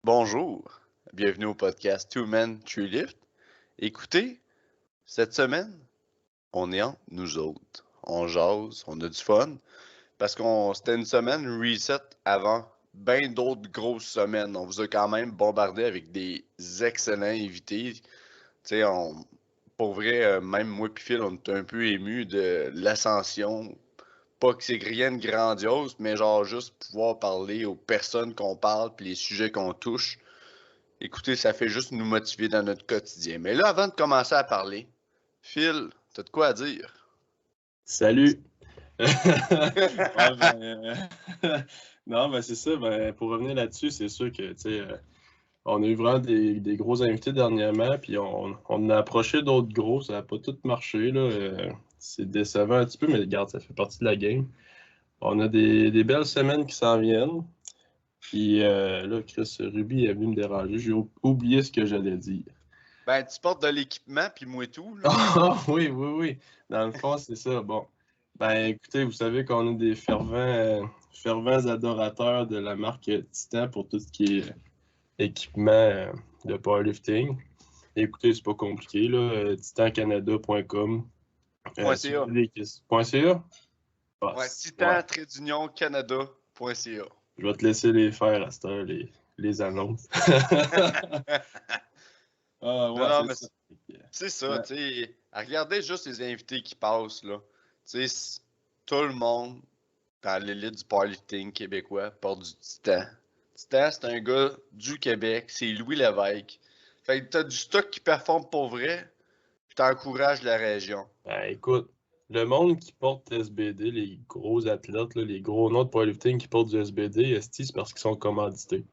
Bonjour, bienvenue au podcast Two Men, Three Lift. Écoutez, cette semaine, on est entre nous autres. On jase, on a du fun, parce qu'on c'était une semaine reset avant bien d'autres grosses semaines. On vous a quand même bombardé avec des excellents invités. Tu sais, pour vrai, même moi et Phil, on était un peu émus de l'ascension. Pas que c'est rien de grandiose, mais genre juste pouvoir parler aux personnes qu'on parle puis les sujets qu'on touche. Écoutez, ça fait juste nous motiver dans notre quotidien. Mais là, avant de commencer à parler, Phil, t'as de quoi à dire? Salut! Ouais, non, c'est ça. Pour revenir là-dessus, c'est sûr que, on a eu vraiment des gros invités dernièrement, puis on en a approché d'autres gros, ça n'a pas tout marché, là. C'est décevant un petit peu, mais regarde, ça fait partie de la game. On a des belles semaines qui s'en viennent. Puis là, Chris Ruby est venu me déranger. J'ai oublié ce que j'allais dire. Ben, tu portes de l'équipement, puis moi et tout, là. Ah oui. Dans le fond, c'est ça. Bon. Écoutez, vous savez qu'on est des fervents adorateurs de la marque Titan pour tout ce qui est équipement de powerlifting. Écoutez, c'est pas compliqué, là. Titancanada.com. Si vous .ca. avez des questions. .ca? Ah, Ouais, ouais. titan-canada.ca. Je vais te laisser les faire à cette heure, les annonces. Ah, Non, ouais, non, c'est mais ça. c'est ça, Ouais. tu sais. Regardez juste les invités qui passent, là. Tu sais, tout le monde dans l'élite du powerlifting québécois porte du Titan. Titan, c'est un gars du Québec, c'est Louis Lévesque. Fait que t'as du stock qui performe pour vrai, puis t'encourages la région. Écoute, le monde qui porte SBD, les gros athlètes, là, les gros noms de powerlifting qui portent du SBD, esti, c'est parce qu'ils sont commandités.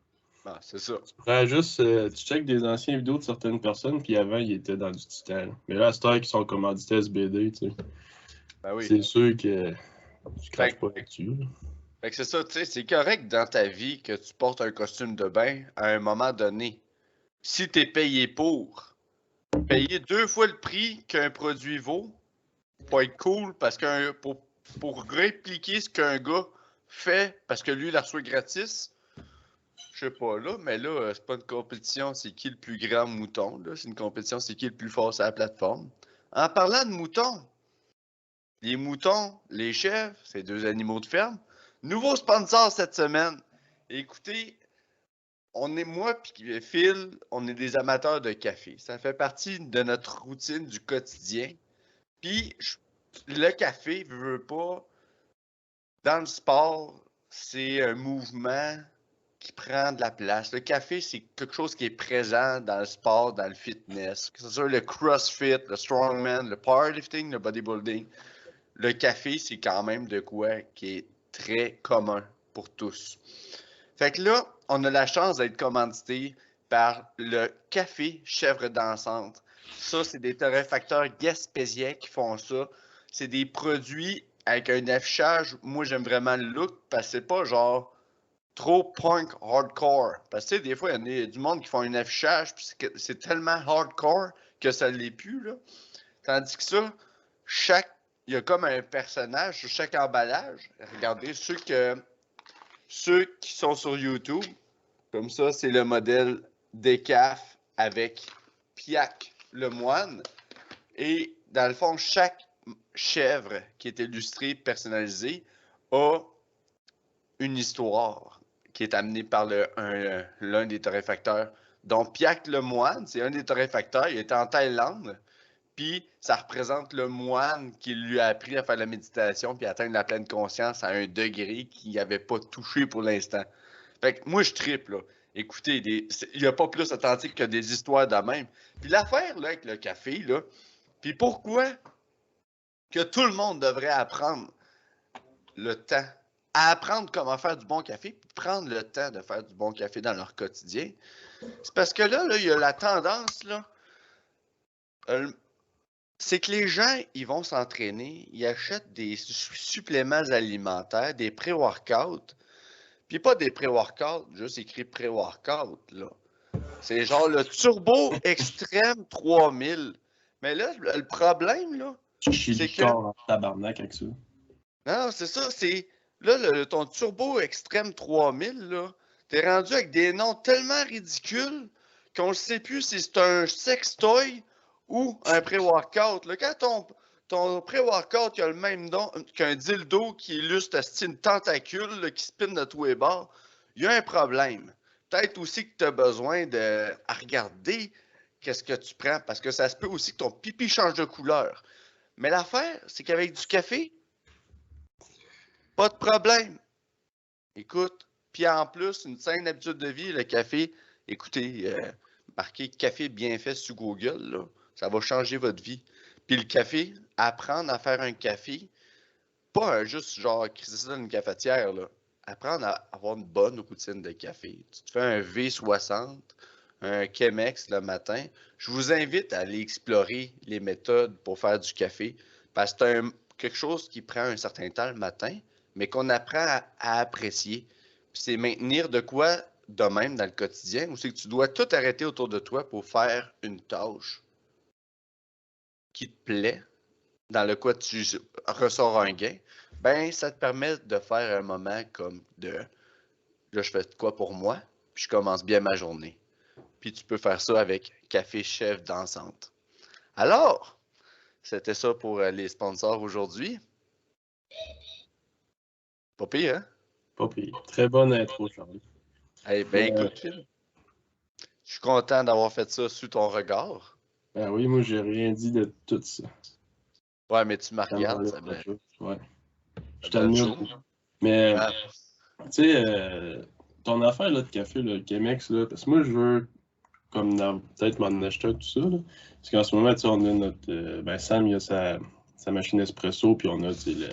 Ah, c'est ça. Tu prends juste, tu checkes des anciennes vidéos de certaines personnes, puis avant, ils étaient dans du titan, là. Mais là, à cette heure qu'ils sont commandités SBD, tu sais, Ben oui. c'est sûr que tu craches Fait, pas là-dessus, là. fait que c'est ça, tu sais, c'est correct dans ta vie que tu portes un costume de bain à un moment donné. Si t'es payé pour, payer 2 fois le prix qu'un produit vaut, pour être cool, parce que pour répliquer ce qu'un gars fait, parce que lui, il la reçoit gratis, je sais pas là, mais là, c'est pas une compétition, c'est qui le plus grand mouton, là. C'est une compétition, c'est qui le plus fort sur la plateforme. En parlant de moutons, les moutons, les chèvres, c'est 2 animaux de ferme. Nouveau sponsor cette semaine. Écoutez, moi et Phil, on est des amateurs de café. Ça fait partie de notre routine du quotidien. Puis, le café, veut pas, dans le sport, c'est un mouvement qui prend de la place. Le café, c'est quelque chose qui est présent dans le sport, dans le fitness. Que ce soit le CrossFit, le strongman, le powerlifting, le bodybuilding. Le café, c'est quand même de quoi qui est très commun pour tous. Fait que là, on a la chance d'être commandité par le café Chèvre Dansante. Ça, c'est des torréfacteurs gaspésiens qui font ça. C'est des produits avec un affichage. Moi, j'aime vraiment le look parce que c'est pas genre trop punk hardcore. Parce que tu sais, des fois, il y a du monde qui font un affichage puis c'est tellement hardcore que ça l'est plus, là. Tandis que ça, il y a comme un personnage sur chaque emballage. Regardez, ceux qui sont sur YouTube, comme ça, c'est le modèle Decaf avec Piac le moine. Et dans le fond, chaque chèvre qui est illustrée, personnalisée, a une histoire qui est amenée par l'un des torréfacteurs. Donc, Piac le moine, c'est un des torréfacteurs. Il est en Thaïlande. Puis, ça représente le moine qui lui a appris à faire la méditation puis à atteindre la pleine conscience à un degré qu'il n'avait pas touché pour l'instant. Fait que moi, je tripe, là. Écoutez, il n'y a pas plus authentique que des histoires de même. Puis l'affaire, là, avec le café, là, puis pourquoi que tout le monde devrait apprendre le temps, à apprendre comment faire du bon café, puis prendre le temps de faire du bon café dans leur quotidien, c'est parce que là, il y a la tendance, là, c'est que les gens, ils vont s'entraîner, ils achètent des suppléments alimentaires, des pré-workouts, puis pas des pré-workouts, juste écrit pré-workout, là. C'est genre le Turbo Extreme 3000. Mais là, le problème, là, Je suis c'est du que... corps en tabarnak avec ça. Non, c'est ça, c'est... Là, ton Turbo Extreme 3000, là, T'es rendu avec des noms tellement ridicules qu'on ne sait plus si c'est un sextoy ou un pré-workout. Là, quand ton pré-workout a le même nom qu'un dildo qui illustre une tentacule là, qui spinne de tous les bords, il y a un problème. Peut-être aussi que tu as besoin de regarder qu'est-ce que tu prends parce que ça se peut aussi que ton pipi change de couleur. Mais l'affaire, c'est qu'avec du café, pas de problème. Écoute, puis en plus, une saine habitude de vie, le café, écoutez, marquez café bien fait sur Google, là, ça va changer votre vie. Puis le café, apprendre à faire un café, pas juste genre crisser ça dans une cafetière, là. Apprendre à avoir une bonne routine de café. Tu te fais un V60, un Chemex le matin. Je vous invite à aller explorer les méthodes pour faire du café parce que c'est quelque chose qui prend un certain temps le matin, mais qu'on apprend à apprécier. Puis c'est maintenir de quoi de même dans le quotidien, ou c'est que tu dois tout arrêter autour de toi pour faire une tâche qui te plaît, dans le quoi tu ressors un gain, ben ça te permet de faire un moment comme de là je fais de quoi pour moi, puis je commence bien ma journée. Puis tu peux faire ça avec Café Chef Dansante. Alors, c'était ça pour les sponsors aujourd'hui. Pas pire, hein? Pas pire. Très bonne intro, Charles. Eh bien, écoute, Phil, je suis content d'avoir fait ça sous ton regard. Ben oui, moi, j'ai rien dit de tout ça. Ouais, mais tu me regardes, ça me Ouais. Je donne t'admire chaud. beaucoup. Mais, Ah, tu sais, ton affaire là, de café, là, le Chemex, là, parce que moi, je veux, comme peut-être m'en acheter un, tout ça, là. Parce qu'en ce moment, tu sais, on a notre. Ben, Sam, il a sa machine espresso, puis on a, tu sais,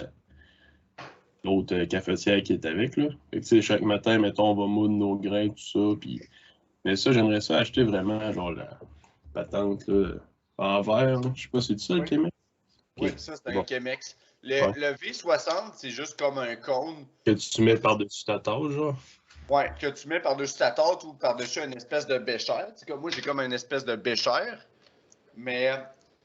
l'autre cafetière qui est avec, là. Fait que, tu sais, chaque matin, mettons, on va moudre nos grains, tout ça, puis. Mais ça, j'aimerais ça acheter vraiment, genre, la patente, là, en verre, là. Je sais pas, c'est ça, le oui, Chemex? oui, Ok. ça c'est un Bon. Chemex. Ouais. Le V60, c'est juste comme un cône. Que tu mets par-dessus ta tâche, genre. Ouais, que tu mets par-dessus ta tarte ou par-dessus une espèce de béchère. Tu sais, comme moi, j'ai comme une espèce de béchère. Mais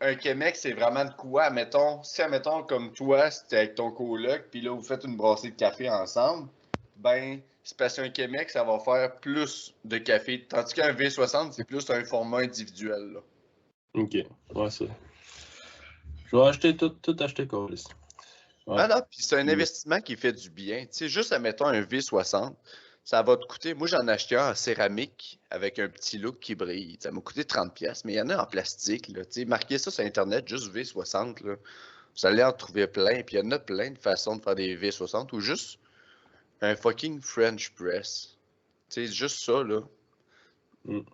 un Chemex, c'est vraiment de quoi? Mettons, si, admettons, comme toi, c'était avec ton coloc, puis là, vous faites une brassée de café ensemble, ben, c'est parce qu'un Chemex, ça va faire plus de café. Tandis qu'un V60, c'est plus un format individuel, là. Ok. Ouais, ça. Je vais acheter tout acheter, Colis. Ouais. Ah non, puis c'est un investissement qui fait du bien. Tu sais, juste, admettons, un V60, ça va te coûter. Moi, j'en ai acheté un en céramique avec un petit look qui brille. Ça m'a coûté 30$, mais il y en a en plastique, là. Tu sais, marquez ça sur Internet, juste V60, là. Vous allez en trouver plein, puis il y en a plein de façons de faire des V60 ou juste un fucking French press. Tu sais, juste ça, là. Mm. Tu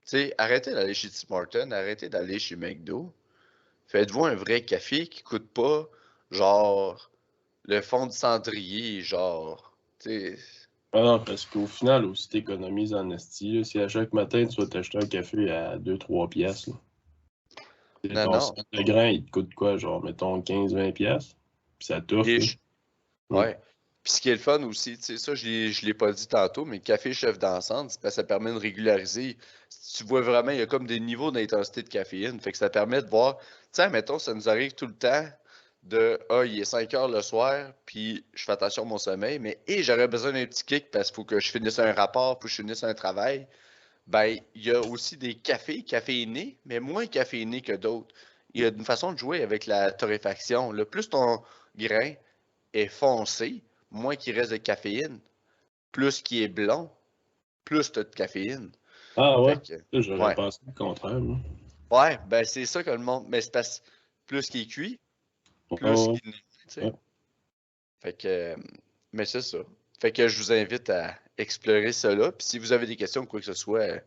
sais, arrêtez d'aller chez Tim Hortons, arrêtez d'aller chez McDo. Faites-vous un vrai café qui coûte pas, genre, le fond de cendrier, genre. Tu sais. Ah non, parce qu'au final, aussi, t'économises en esti, là. Si à chaque matin, tu vas t'acheter un café à 2-3$, là. Non, Ton non. sac de grain, il te coûte quoi, genre, mettons 15-20$? Puis ça t'offre, Et là. ouais. Puis ce qui est le fun aussi, tu sais, ça, je l'ai pas dit tantôt, mais le café chef d'ensemble, c'est parce que ça permet de régulariser. Si tu vois vraiment, il y a comme des niveaux d'intensité de caféine. Fait que ça permet de voir. Tu sais, mettons, ça nous arrive tout le temps il est 5 heures le soir, puis je fais attention à mon sommeil, mais j'aurais besoin d'un petit kick parce qu'il faut que je finisse un rapport, puis que je finisse un travail. Ben, il y a aussi des cafés caféinés, mais moins caféinés que d'autres. Il y a une façon de jouer avec la torréfaction. Le plus ton grain est foncé, moins qu'il reste de caféine. Plus qu'il est blond, plus tu as de caféine. Ah ouais? Fait que, Là, j'aurais ouais. pensé le contraire, moi. Ouais, ben c'est ça que le monde. Mais c'est parce plus qu'il est cuit, Ouais, plus ouais, qu'il est. Tu sais. ouais. Fait que. Mais c'est ça. Fait que je vous invite à explorer cela. Puis si vous avez des questions ou quoi que ce soit,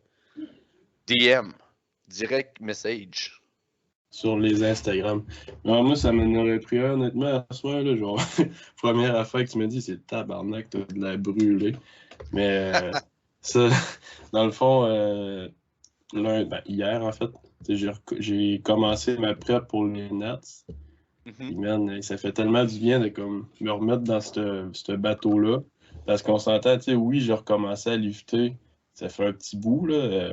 DM, direct message. Sur les Instagram. Alors, moi, ça m'en aurait pris un, honnêtement, à soir, là, genre, première affaire que tu me dis, c'est tabarnak, t'as de la brûlée. Mais ça, dans le fond, hier, en fait, j'ai commencé ma prep pour les Nats. Puis, man, ça fait tellement du bien de comme, me remettre dans ce bateau-là. Parce qu'on s'entend, tu sais, oui, j'ai recommencé à lifter. Ça fait un petit bout, là.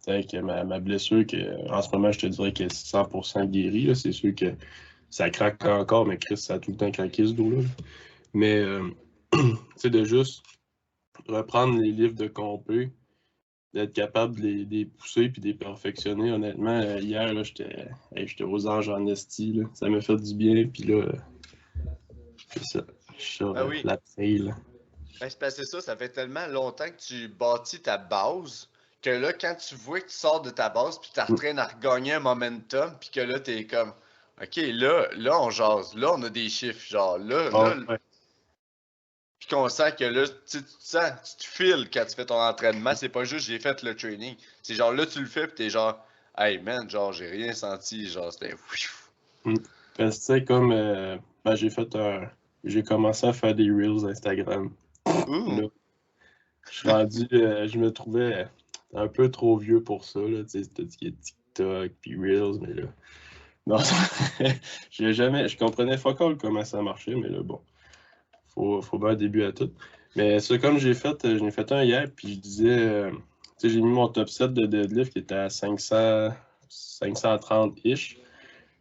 Avec ma blessure, en ce moment, je te dirais qu'elle est 100% guérie. Là. C'est sûr que ça craque encore, mais Chris, ça a tout le temps craqué ce dos-là. Mais, tu sais, de juste reprendre les livres de compé, d'être capable de les pousser puis de les perfectionner. Honnêtement, hier, là, j'étais aux anges en esti. Là. Ça m'a fait du bien. Puis là, c'est ça. Je suis sur Ah oui. la trail. Ben, c'est parce que ça fait tellement longtemps que tu bâtis ta base que là, quand tu vois que tu sors de ta base puis tu es en train de regagner un momentum puis que là, t'es comme, OK, là, on jase. Là, on a des chiffres. Genre, Ah, ouais. puis qu'on sent que là, tu te sens, tu te files quand tu fais ton entraînement. C'est pas juste j'ai fait le training. C'est genre là, tu le fais puis t'es genre, hey man, genre, j'ai rien senti. Genre, c'était. Parce que, tu sais, comme ben, j'ai commencé à faire des Reels Instagram. Ouh! Là, je suis rendu, je me trouvais un peu trop vieux pour ça, là, tu sais, tout ce qui est TikTok puis Reels, mais là, non, je comprenais fuck all comment ça marchait, mais là, bon, faut bien un début à tout. Mais ça, comme j'en ai fait un hier, puis je disais, tu sais, j'ai mis mon top 7 de deadlift qui était à 530-ish,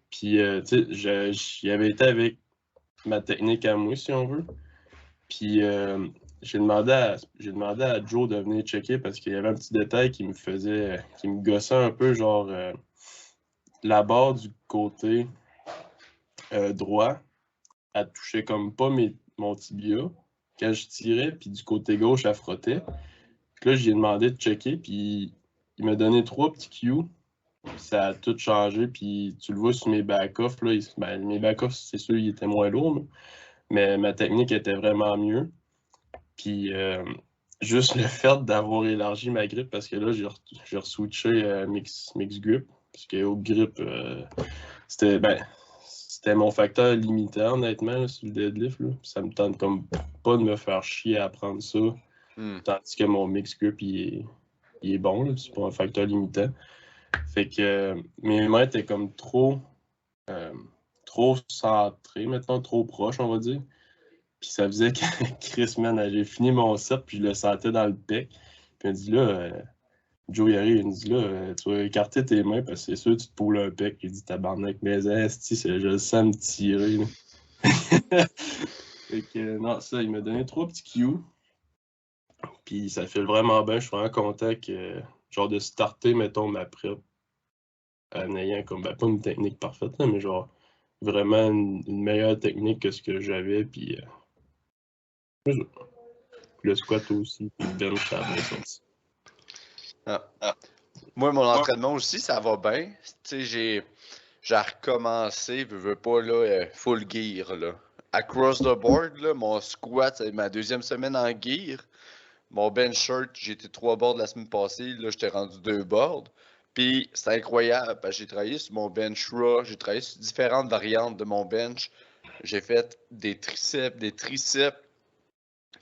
puis, tu sais, j'y avais été avec ma technique à moi, si on veut. Puis j'ai demandé à Joe de venir checker parce qu'il y avait un petit détail qui me gossait un peu, genre la barre du côté droit, elle touchait comme pas mon tibia quand je tirais, puis du côté gauche, elle frottait. Puis là, j'ai demandé de checker, puis il m'a donné 3 petits cues. Puis ça a tout changé, puis tu le vois sur mes back-off, là, ben, mes back-off, c'est sûr, ils étaient moins lourds, là, mais ma technique était vraiment mieux. Puis juste le fait d'avoir élargi ma grip, parce que là, j'ai re-switché mix grip, parce que au grip, c'était mon facteur limitant, honnêtement, là, sur le deadlift. Là. Ça me tente comme pas de me faire chier à apprendre ça, tandis que mon mix grip, il est bon, là, c'est pas un facteur limitant. Fait que mes mains étaient comme trop centrées, maintenant trop proches, on va dire. Puis ça faisait que Chris, man, j'ai fini mon set, puis je le sentais dans le pec. Puis il m'a dit là, Joe il arrive, il me dit là, tu vas écarter tes mains parce que c'est sûr tu te poules un pec. Il dit tabarnak, mais esti, je le sens me tirer. Là. Fait que non, ça, il m'a donné 3 petits cues. Puis ça fait vraiment bien, je suis vraiment content que, genre de starter, mettons, ma prep en ayant comme, ben, pas une technique parfaite, là, mais genre vraiment une meilleure technique que ce que j'avais. Puis le squat aussi, puis le bench, ça a bien sorti. Ah. Moi, mon entraînement aussi, ça va bien. Tu sais, j'ai recommencé, veux pas, là, full gear, là. Across the board, là, mon squat, c'est ma 2e semaine en gear. Mon bench shirt, j'ai été 3 boards la semaine passée, là, j'étais rendu 2 boards. Puis, c'est incroyable, parce que j'ai travaillé sur mon bench raw, j'ai travaillé sur différentes variantes de mon bench. J'ai fait des triceps, des triceps.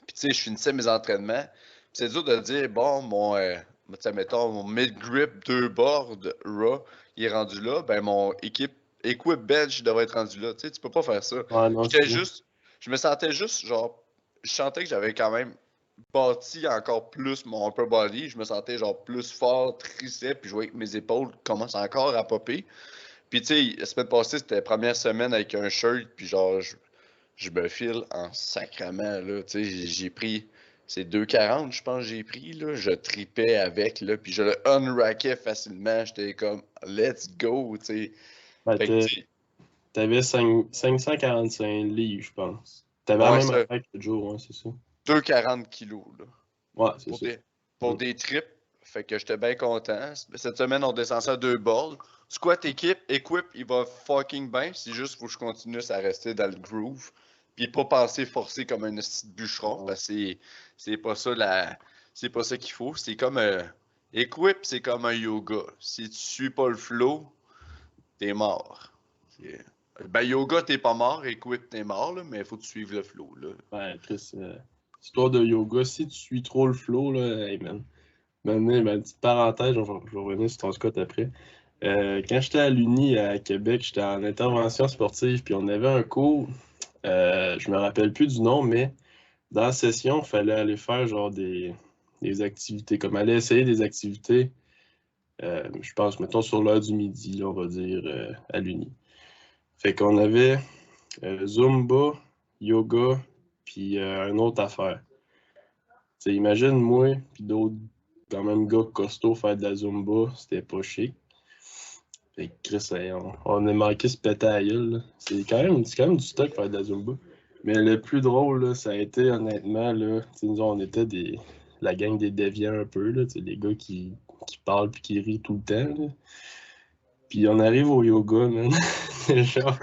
Puis, tu sais, je finissais mes entraînements. Puis c'est dur de dire, bon, mettons, mon mid-grip 2 boards raw, il est rendu là. Ben, mon equip bench devrait être rendu là. Tu sais, tu peux pas faire ça. Ouais, non, c'est ça. Je me sentais juste, genre, je sentais que j'avais quand même bâti encore plus mon upper body. Je me sentais, genre, plus fort, triceps, puis je voyais que mes épaules commencent encore à popper. Puis, tu sais, la semaine passée, c'était la première semaine avec un shirt, puis genre, je me file en sacrament, là. Tu sais, j'ai pris. C'est 2,40, je pense que j'ai pris, là. Je tripais avec, là. Puis je le unrackais facilement. J'étais comme, let's go, tu sais. Ben, Fait que, tu sais, t'avais 545 livres, je pense. T'avais la ouais, même ça, affaire que le jour, hein, c'est ça? 2,40 kilos, là. Ouais, c'est Pour ça. des, pour des trips. Fait que j'étais bien content. Cette semaine, on descend ça à 2 balles. Squat equip, il va fucking bien. C'est juste faut que je continue à rester dans le groove. Puis pas penser forcer comme un petit bûcheron. Parce que c'est pas ça c'est pas ça qu'il faut. C'est comme equip, c'est comme un yoga. Si tu suis pas le flow, t'es mort. Ben yoga, t'es pas mort, equip, t'es mort, là, mais il faut que tu suives le flow. Là. Ben, Chris, histoire de yoga, si tu suis trop le flow, là, hey man. Maintenant, ma petite parenthèse, je vais revenir sur ton squat après. Quand j'étais à l'Uni à Québec, j'étais en intervention sportive, puis on avait un cours, je me rappelle plus du nom, mais dans la session, il fallait aller faire genre des activités, comme aller essayer des activités, je pense, mettons sur l'heure du midi, là, on va dire, à l'Uni. Fait qu'on avait Zumba, yoga, puis une autre affaire. sais, imagine moi, puis d'autres, quand même, gars costauds faire de la Zumba, c'était pas chic. Fait que Chris, on a manqué ce péter à la gueule, là. C'est quand même du stock faire de la Zumba. Mais le plus drôle, là, ça a été, honnêtement, là, nous, on était la gang des déviants un peu, là, des gars qui parlent puis qui rient tout le temps, là. Puis on arrive au yoga, man. C'est genre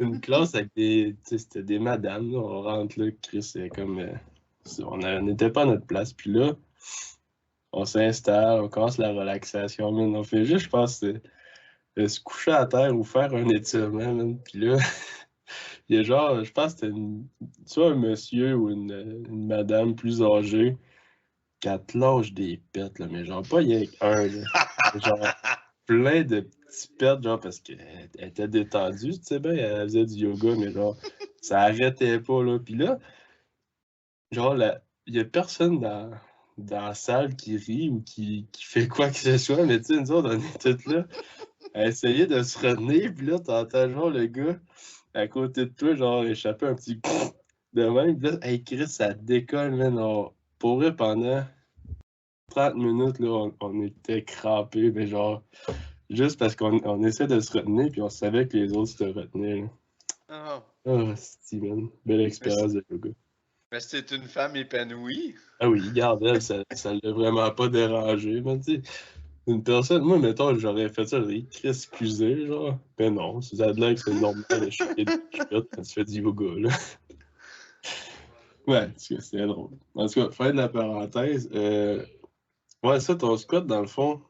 une classe avec c'était des madames, là. On rentre là, Chris, c'est comme... on n'était pas à notre place. Puis là, on s'installe, on commence la relaxation, man. On fait juste, je pense, se coucher à terre ou faire un étirement, man. Puis là, il y a genre, je pense que c'était soit un monsieur ou une madame plus âgée qui te lâche des pets, là, mais genre pas rien qu'un, là. Genre plein de petits pets, genre parce qu'elle était détendue, tu sais bien, elle faisait du yoga, mais genre, ça arrêtait pas, là. Puis là, genre, il y a personne dans la salle qui rit ou qui fait quoi que ce soit, mais tu sais, nous autres, on est tous là à essayer de se retenir, puis là, t'entends genre le gars à côté de toi, genre, échapper un petit de même, puis là, hey, Chris, ça décolle, man. Pour vrai, pendant 30 minutes, là, on était crampés, mais genre, juste parce qu'on essaie de se retenir, puis on savait que les autres se retenaient, là. Ah, Ah, man. Belle expérience de yoga. mais c'est une femme épanouie. Ah oui, garde, elle, ça l'a vraiment pas dérangé, mais tu sais, une personne, moi, mettons, j'aurais fait ça, j'aurais très excusé, genre, ben non, c'est de là que c'est normal de chier des chiottes quand tu fais du yoga, là. Ouais, c'est drôle. En tout cas, fin de la parenthèse, ouais, ça, ton squat, dans le fond,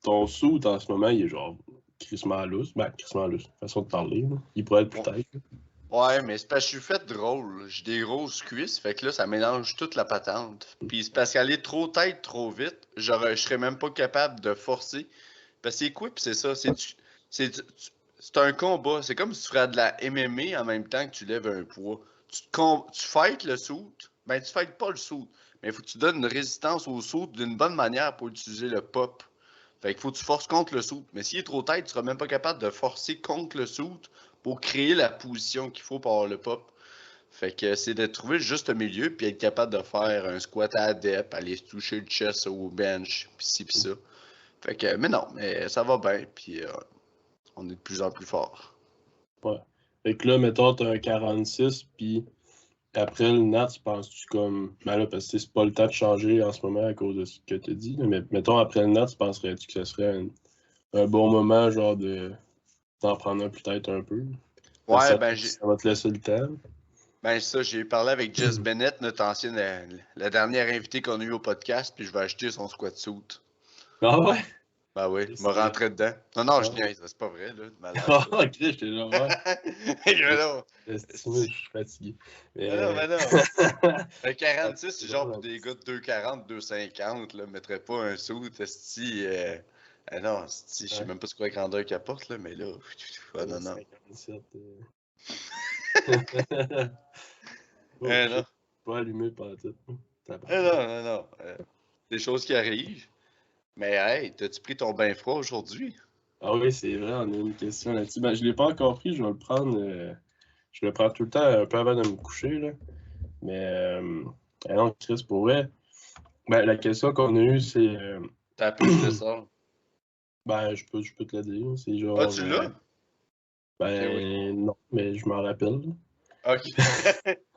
ton suit en ce moment, il est genre crissement lousse. Ben, crissement lousse, façon de parler, là. Il pourrait être plus tête, là. Ouais, mais c'est parce que je suis fait drôle. J'ai des grosses cuisses, fait que là, ça mélange toute la patente. Puis c'est parce qu'aller trop tête, trop vite, je serais même pas capable de forcer. Parce que c'est quoi, pis c'est ça, c'est un combat. C'est comme si tu ferais de la MMA en même temps que tu lèves un poids. Tu fights le soute, ben tu fights pas le soute, mais il faut que tu donnes une résistance au soute d'une bonne manière pour utiliser le pop. Fait qu'il faut que tu forces contre le soute. Mais s'il est trop tête, tu seras même pas capable de forcer contre le soute pour créer la position qu'il faut pour avoir le pop. Fait que c'est de trouver le juste milieu puis être capable de faire un squat à dep, aller se toucher le chest au bench, pis ci pis ça. Fait que, mais non, mais ça va bien, puis on est de plus en plus fort. Ouais. Fait que là, mettons, t'as un 46, puis après le NAT, penses-tu comme. Ben là, parce que c'est pas le temps de changer en ce moment à cause de ce que tu dis, là, mais mettons, après le NAT, penserais-tu que ce serait un bon moment, genre, d'en prendre un peut-être un peu? Parce Ouais, que ça va te laisser le temps. ben ça, j'ai parlé avec Jess Bennett, notre ancienne, la dernière invitée qu'on a eue au podcast, puis je vais acheter son squat suit. Ah ouais? Ben oui, je me rentrer dedans. Non, non, je Ah. niaise, c'est pas vrai, là, malade. Ah, ok, j'étais genre, ouais. Mais non, Estimé, je suis fatigué. mais non, Mais. mais non. Un 46, c'est genre pour drôle, des gars de 2,40, 2,50, là, mettrait pas un suit, esti. Non, esti, je sais ouais. même pas ce quoi la grandeur qu'il apporte, là, mais là, ah, non, non. 57. Oh Non. shit, pas allumé par tout. Non, Tabarnak. non, non. Des choses qui arrivent. Mais hey, t'as-tu pris ton bain froid aujourd'hui? Ah oui, c'est vrai, on a une question là-dessus. Ben, je l'ai pas encore pris, je vais le prendre. Je le prends tout le temps un peu avant de me coucher, là. Mais non, Chris, pour vrai. Ben, la question qu'on a eue, c'est. T'as peu, je te sors. Ben, je peux te la dire. C'est Ah, genre. tu l'as? Ok, oui. Ben, non, mais je m'en rappelle, Ok.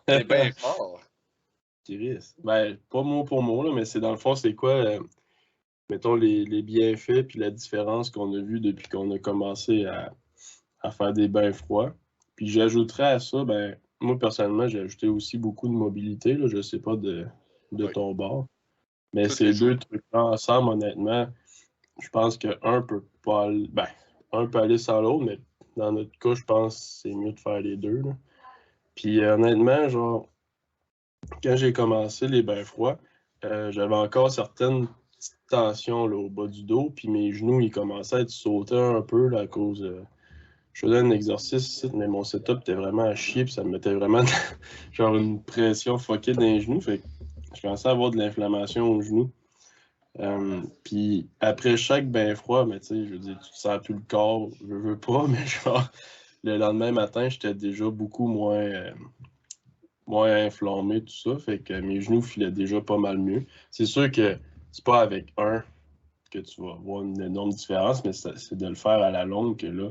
T'es bien là. fort. Chris. Ben, pas mot pour mot, là, mais c'est dans le fond, c'est quoi, mettons, les bienfaits puis la différence qu'on a vu depuis qu'on a commencé à faire des bains froids. Puis j'ajouterais à ça, ben, moi personnellement, j'ai ajouté aussi beaucoup de mobilité, là, je sais pas de Oui. ton bord. Mais Toutes les ces jours. deux trucs-là ensemble, honnêtement, je pense qu'un peut pas aller, ben, un peut aller sans l'autre, mais dans notre cas, je pense que c'est mieux de faire les deux, là. Puis honnêtement, genre, quand j'ai commencé les bains froids, j'avais encore certaines petites tensions là, au bas du dos, puis mes genoux, ils commençaient à être sautés un peu là, à cause. Je faisais un exercice ici, mais mon setup était vraiment à chier, puis ça me mettait vraiment genre une pression fuckée dans les genoux. Fait que je commençais à avoir de l'inflammation aux genoux. Puis après chaque bain froid, mais tu sais, je veux dire, tu te sens tout le corps, je veux pas, mais genre, le lendemain matin, j'étais déjà beaucoup moins. moins inflammé, tout ça. Fait que mes genoux filaient déjà pas mal mieux. C'est sûr que c'est pas avec un que tu vas voir une énorme différence, mais c'est de le faire à la longue que là,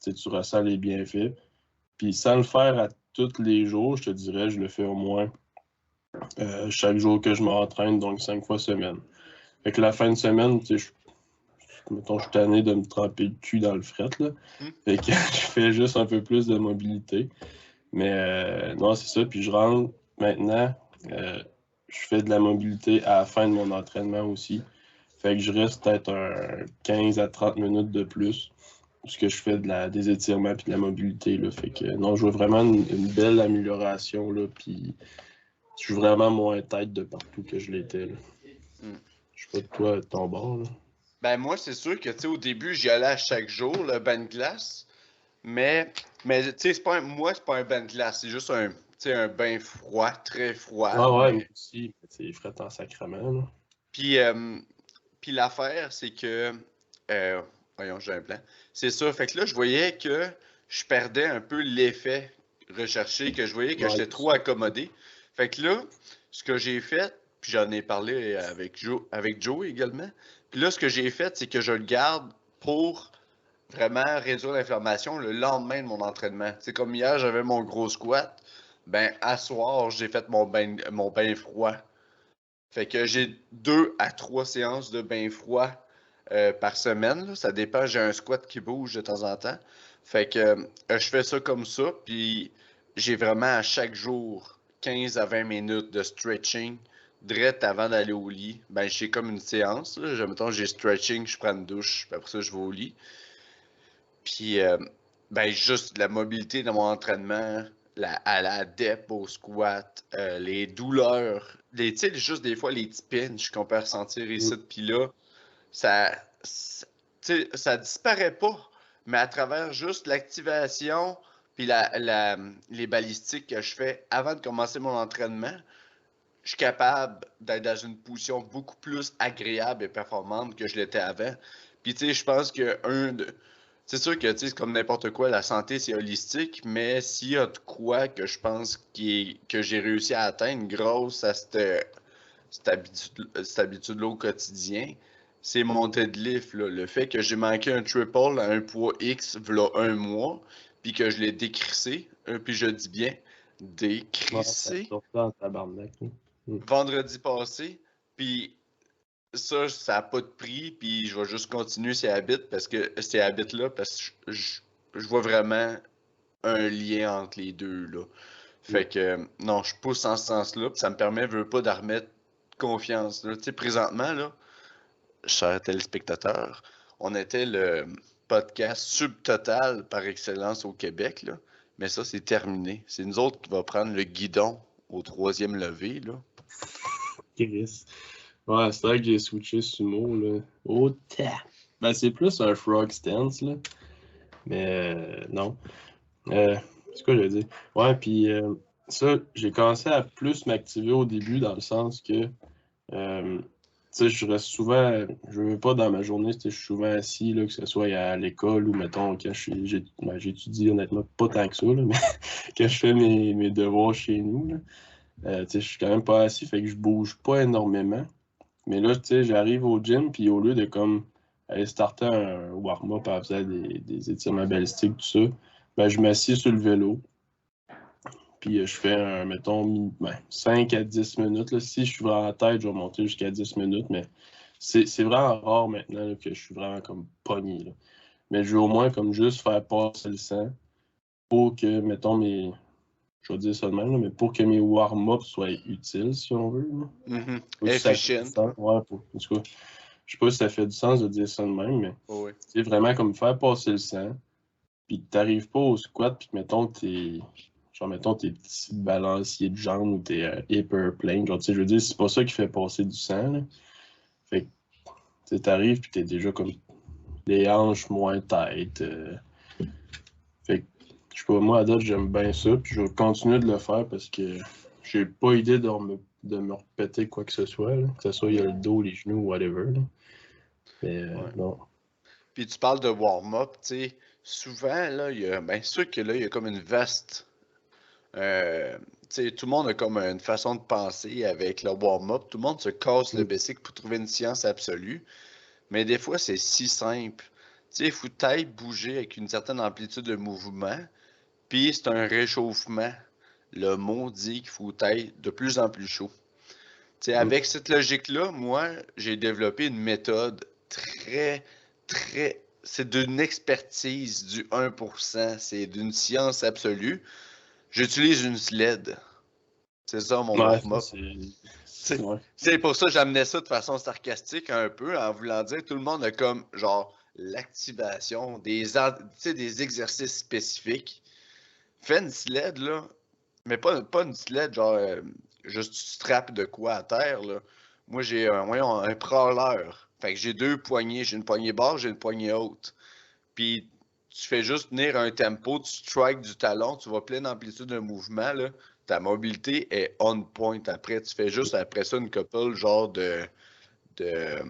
tu ressens les bienfaits. Puis sans le faire à tous les jours, je te dirais, je le fais au moins chaque jour que je m'entraîne, donc 5 fois semaine. Fait que la fin de semaine, tu sais, mettons, je suis tanné de me tremper le cul dans le fret, là. Fait que je fais juste un peu plus de mobilité. Mais non, c'est ça. Puis je rentre maintenant, je fais de la mobilité à la fin de mon entraînement aussi. Fait que je reste peut-être un 15 à 30 minutes de plus. Parce que je fais des étirements puis de la mobilité. Là. Fait que non, je vois vraiment une belle amélioration. Là, puis je suis vraiment moins tête de partout que je l'étais. Je sais pas de toi, de ton bord. Là. Ben moi, c'est sûr que, tu sais, au début, j'y allais à chaque jour, le bain de glace. Mais tu sais, moi, c'est pas un bain de glace, c'est juste tu sais, un bain froid, très froid. Ah ouais, moi Mais... aussi. C'est frais en sacrement. Là. Puis, puis l'affaire, c'est que, euh, voyons, j'ai un plan. C'est ça, fait que là, je voyais que je perdais un peu l'effet recherché, que je voyais que Ouais, j'étais trop accommodé. Fait que là, ce que j'ai fait, puis j'en ai parlé avec Joe également. Puis là, ce que j'ai fait, c'est que je le garde pour vraiment réduire l'inflammation le lendemain de mon entraînement. C'est comme hier, j'avais mon gros squat. Ben, à soir, j'ai fait mon bain froid. Fait que j'ai 2 à 3 séances de bain froid par semaine. Là. Ça dépend, j'ai un squat qui bouge de temps en temps. Fait que je fais ça comme ça, puis j'ai vraiment à chaque jour 15 à 20 minutes de stretching direct avant d'aller au lit. Ben, j'ai comme une séance. Là. Mettons, j'ai stretching, je prends une douche, puis après ça, je vais au lit. Puis, ben, juste la mobilité dans mon entraînement, à la dep, au squat, les douleurs, tu sais, juste des fois les petits pinches qu'on peut ressentir ici, puis là, tu sais, ça disparaît pas, mais à travers juste l'activation, puis les balistiques que je fais avant de commencer mon entraînement, je suis capable d'être dans une position beaucoup plus agréable et performante que je l'étais avant. Puis tu sais, je pense que c'est sûr que tu sais, c'est comme n'importe quoi, la santé c'est holistique, mais s'il y a de quoi que je pense que j'ai réussi à atteindre grâce à cette habitude-là au quotidien, c'est mon deadlift, là. Le fait que j'ai manqué un triple à un poids X v'là un mois, puis que je l'ai décrissé, puis je dis bien Ouais, ça décrissé, sort en tabarnak. Là. vendredi passé. Puis ça n'a pas de prix. Puis je vais juste continuer ces habits-là parce que je vois vraiment un lien entre les deux, là. Fait que, non, je pousse en ce sens-là. Puis ça me permet, veux pas, de remettre confiance, là. Tu sais, présentement, là, chers téléspectateurs, on était le podcast subtotal par excellence au Québec, là. Mais ça, c'est terminé. C'est nous autres qui va prendre le guidon au 3e levé, là. Chris. Ouais, c'est vrai que j'ai switché sumo, là. Oh, ben, c'est plus un frog stance, là. Mais non. C'est quoi je veux dire? Ouais, puis ça, j'ai commencé à plus m'activer au début dans le sens que, tu sais, je reste souvent, je veux pas dans ma journée, je suis souvent assis, là, que ce soit à l'école ou, mettons, quand j'étudie honnêtement pas tant que ça, là, mais quand je fais mes devoirs chez nous, là, tu sais, je suis quand même pas assis, fait que je bouge pas énormément. Mais là, tu sais, j'arrive au gym, puis au lieu de comme aller starter un warm-up en faisant des étirements balistiques, tout ça, ben, je m'assieds sur le vélo, puis je fais, mettons, 5 à 10 minutes. Là. Si je suis vraiment en tête, je vais monter jusqu'à 10 minutes, mais c'est vraiment rare maintenant là, que je suis vraiment comme pogné. Là. Mais je veux au moins comme juste faire passer le sang pour que, mettons, je vais dire ça de même, là, mais pour que mes warm-ups soient utiles, si on veut. Là. Si ça fait du Efficient. sens. Ouais, en tout cas, je sais pas si ça fait du sens de dire ça de même, mais Oui. c'est vraiment comme faire passer le sang, puis que t'arrives pas au squat, puis que mettons tes petits balanciers de jambes ou tes hyperplanes, genre, tu sais, je veux dire, c'est pas ça qui fait passer du sang, là. Fait que, tu sais, t'arrives, puis t'es déjà comme les hanches moins têtes. Fait que, je sais pas, moi, à date, j'aime bien ça, puis je vais continuer de le faire parce que j'ai pas idée de me répéter quoi que ce soit, là. Que ce soit, il y a le dos, les genoux, whatever, là. Mais Ouais. non. Puis tu parles de warm-up, tu sais, souvent, là, il y a, bien sûr que là, il y a comme une vaste, sais, tout le monde a comme une façon de penser avec le warm-up. Tout le monde se casse le basic pour trouver une science absolue. Mais des fois, c'est si simple. Tu sais, il faut peut-être bouger avec une certaine amplitude de mouvement. Puis c'est un réchauffement. Le mot dit qu'il faut être de plus en plus chaud. Tu sais, avec cette logique-là, moi, j'ai développé une méthode très, très... C'est d'une expertise du 1%. C'est d'une science absolue. J'utilise une sled. C'est ça mon Ouais, warm-up. ouais. C'est pour ça que j'amenais ça de façon sarcastique un peu, en voulant dire tout le monde a comme genre l'activation, des exercices spécifiques. Fais une sled, là, mais pas une sled, genre juste tu strappes de quoi à terre, là. Moi, j'ai un prowler. Fait que j'ai deux poignées. J'ai une poignée basse, j'ai une poignée haute. Puis tu fais juste tenir un tempo, tu strikes du talon, tu vas plein d'amplitude de mouvement, là. Ta mobilité est on point. Après, tu fais juste après ça une couple genre de, de,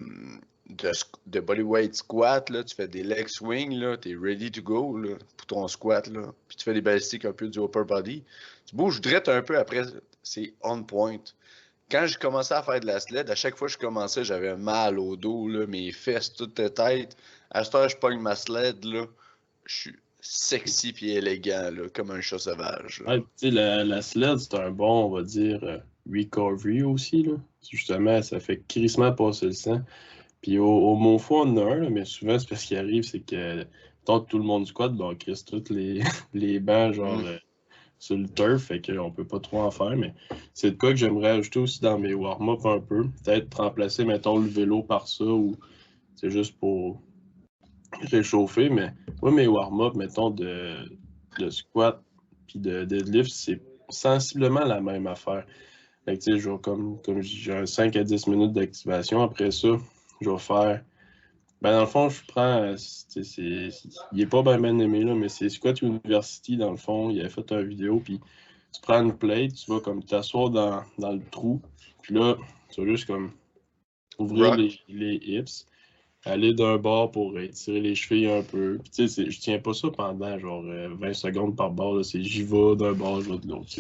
de bodyweight squat, là. Tu fais des leg swings, là. T'es ready to go, là, pour ton squat, là. Puis tu fais des balistiques un peu du upper body. Tu bouges drette un peu après, c'est on point. Quand j'ai commencé à faire de la sled, à chaque fois que je commençais, j'avais mal au dos, là, mes fesses, toute la tête. À cette heure, je pogne ma sled, là, je suis sexy puis élégant, là, comme un chat sauvage. Ouais, tu sais, la sled, c'est un bon, on va dire, recovery aussi, là. Justement, ça fait crissement passer le sang. Puis au Monfort, on en a un, là, mais souvent, c'est parce qu'il arrive, c'est que tant que tout le monde squatte, ben, on crisse tous les, les bancs, genre, sur le turf, fait qu'on peut pas trop en faire, mais c'est de quoi que j'aimerais ajouter aussi dans mes warm-up un peu. Peut-être remplacer, mettons, le vélo par ça, ou c'est juste pour réchauffer, mais moi, mes warm-up, mettons, de squat puis de deadlift, c'est sensiblement la même affaire. Fait que, tu sais, comme je dis, j'ai un 5 à 10 minutes d'activation. Après ça, je vais faire. Ben, dans le fond, je prends. Il est pas bien aimé, là, mais c'est Squat University, dans le fond. Il avait fait une vidéo, puis tu prends une plate, tu vas comme t'asseoir dans le trou, puis là, tu vas juste comme ouvrir les hips, aller d'un bord pour étirer les chevilles un peu. Puis tu sais, je tiens pas ça pendant genre 20 secondes par bord. C'est j'y vais d'un bord, je vais de l'autre.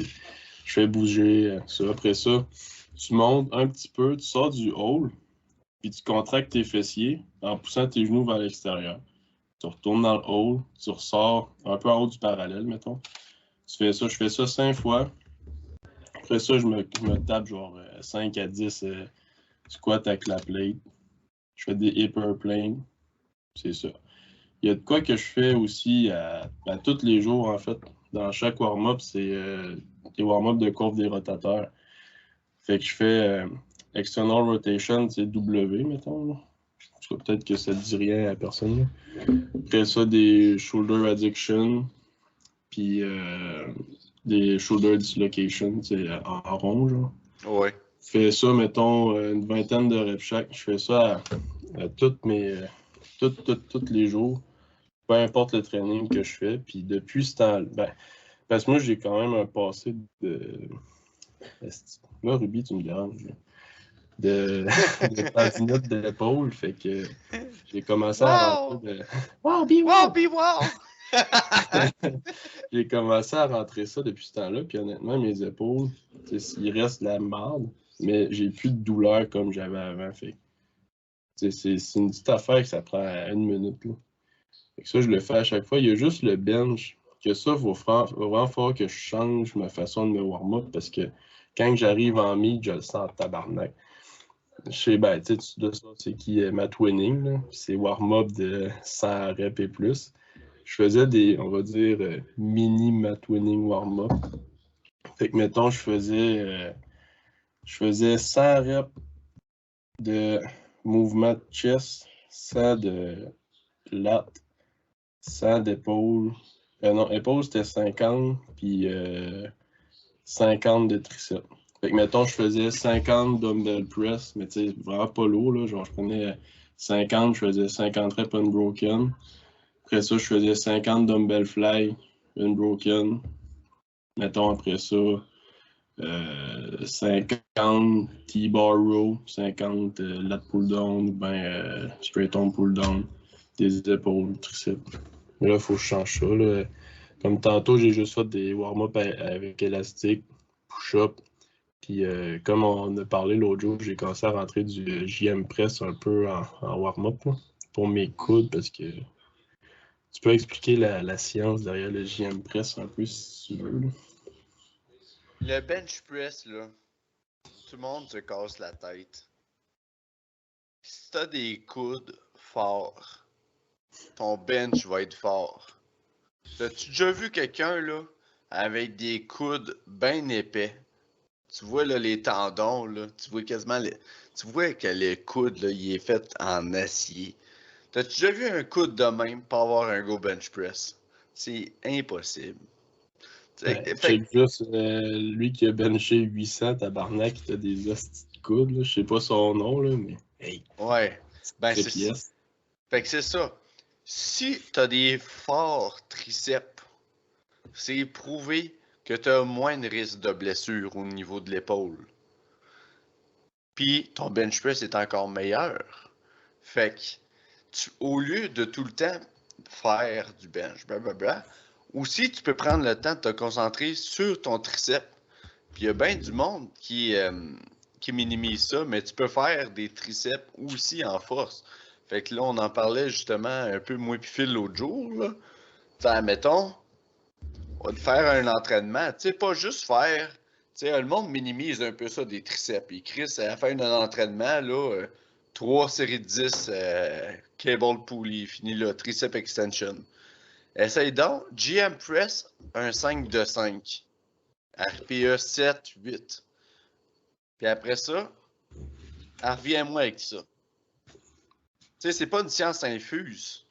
Je fais bouger ça. Après ça, tu montes un petit peu, tu sors du hall, puis tu contractes tes fessiers en poussant tes genoux vers l'extérieur. Tu retournes dans le hall, tu ressors un peu en haut du parallèle, mettons. Tu fais ça, je fais ça 5 fois. Après ça, je me tape genre 5 à 10 squats avec la plate. Je fais des upper planes. C'est ça. Il y a de quoi que je fais aussi à tous les jours, en fait. Dans chaque warm-up, c'est des warm-up de courbe des rotateurs. Fait que je fais external rotation, c'est W, mettons. Là. Peut-être que ça ne dit rien à personne. Là. Après ça, des shoulder adduction, puis des shoulder dislocation, c'est en rond, genre. Ouais. Je fais ça, mettons, une vingtaine de reps chaque. Je fais ça à tous les jours, peu importe le training que je fais. Puis depuis ce temps, ben, parce que moi, j'ai quand même un passé de. Là, Ruby, tu me déranges. De tendinite de l'épaule. Fait que j'ai commencé à rentrer de. Wow, be wow! Be wow! J'ai commencé à rentrer ça depuis ce temps-là. Puis honnêtement, mes épaules, il reste de la marde, mais j'ai plus de douleur comme j'avais avant. Fait c'est une petite affaire que ça prend une minute. Là. Fait que ça, je le fais à chaque fois. Il y a juste le bench. Que ça, il va vraiment falloir que je change ma façon de me warm-up parce que quand j'arrive en meet, je le sens en tabarnak. Je sais, ben, tu sais, de ça, c'est qui Matt Winning. C'est warm-up de 100 reps et plus. Je faisais des, on va dire, mini Matt Winning warm-up. Fait que, mettons, je faisais 100 reps de mouvement de chest, 100 de lat, 100 d'épaule. Non, épaule, c'était 50, puis 50 de triceps. Fait que, mettons, je faisais 50 dumbbell press, mais tu sais, vraiment pas lourd, là. Genre, je prenais 50, je faisais 50 reps unbroken. Après ça, je faisais 50 dumbbell fly, unbroken. Mettons, après ça, 50 T-bar row, 50 lat pull down, ou bien straight on pull down, des épaules, triceps. Là, il faut que je change ça. Là. Comme tantôt, j'ai juste fait des warm-up avec élastique. push-up. Puis comme on a parlé l'autre jour, j'ai commencé à rentrer du JM Press un peu en warm-up pour mes coudes parce que tu peux expliquer la science derrière le JM Press un peu si tu veux. Là. Le bench press, là, tout le monde se casse la tête. Si t'as des coudes forts, ton bench va être fort. T'as-tu déjà vu quelqu'un, là, avec des coudes bien épais? Tu vois, là, les tendons, là, tu vois quasiment Tu vois que le coude, là, il est fait en acier. T'as-tu déjà vu un coude de même pour avoir un go bench press? C'est impossible. Fait Check juste lui qui a benché 800, tabarnak, il a des hosties de coudes, là. Je sais pas son nom, là, mais hey, ouais. Ben, très c'est pièce. Fait que c'est ça. Si t'as des forts triceps, c'est prouvé que t'as moins de risque de blessure au niveau de l'épaule. Puis ton bench press est encore meilleur. Fait que au lieu de tout le temps faire du bench, blablabla, aussi tu peux prendre le temps de te concentrer sur ton triceps. Puis il y a bien du monde qui minimise ça, mais tu peux faire des triceps aussi en force. Fait que là, on en parlait justement un peu moins puis Phil l'autre jour. Là. T'sais, mettons, on va faire un entraînement. Tu sais, pas juste faire. Tu sais, le monde minimise un peu ça des triceps. Et Chris, à la fin d'un entraînement, là, 3 séries de 10 cable pulley, fini là, tricep extension. Essaye donc, GM press, un 5 de 5. RPE 7, 8. Puis après ça, reviens-moi avec ça. Tu sais, c'est pas une science infuse,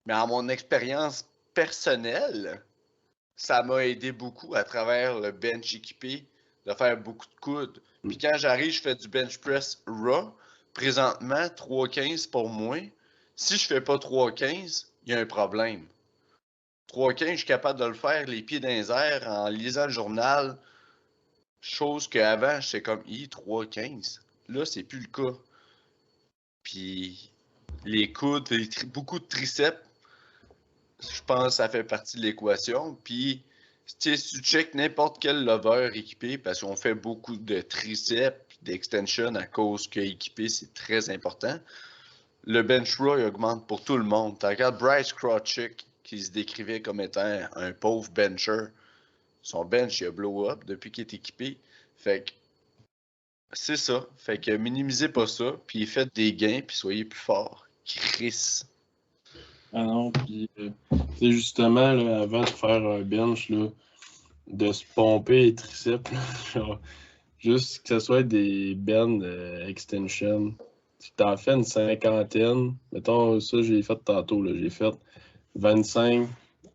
mais à mon expérience personnelle, ça m'a aidé beaucoup à travers le bench équipé de faire beaucoup de coudes. Puis quand j'arrive, je fais du bench press raw. Présentement, 3,15 pour moi. Si je fais pas 3,15, il y a un problème. 3,15, je suis capable de le faire les pieds dans les airs en lisant le journal. Chose qu'avant, j'étais comme, 3,15. Là, c'est plus le cas. Puis les coudes, beaucoup de triceps, je pense que ça fait partie de l'équation. Puis, si tu check n'importe quel lover équipé, parce qu'on fait beaucoup de triceps, d'extension à cause que équipé, c'est très important. Le bench raw, il augmente pour tout le monde. Tu regardes Bryce Krawczyk, qui se décrivait comme étant un pauvre bencher. Son bench, il a blow up depuis qu'il est équipé. Fait que, c'est ça. Fait que minimisez pas ça, puis faites des gains, puis soyez plus fort. Chris. Ah non, puis tu sais, justement, là, avant de faire un bench, là, de se pomper les triceps, là, genre, juste que ce soit des bends extension. Tu t'en fais une cinquantaine. Mettons, ça, j'ai fait tantôt, là, j'ai fait 25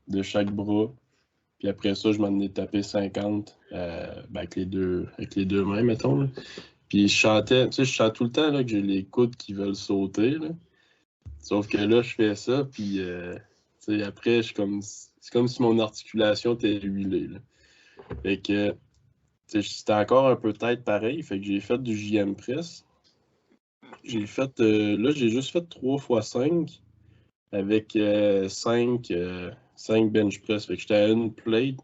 de chaque bras. Puis après ça, je m'en ai tapé 50 ben, avec les deux mains, mettons. Là. Puis je chantais, tu sais, je chante tout le temps là, que j'ai les coudes qui veulent sauter. Là. Sauf que là, je fais ça, puis tu sais, après, c'est comme si mon articulation était huilée. Là. Fait que tu sais, c'était encore un peu tête pareil. Fait que j'ai fait du JM Press. J'ai fait, là, j'ai juste fait 3 x 5 avec 5 bench press. Fait que j'étais à une plate.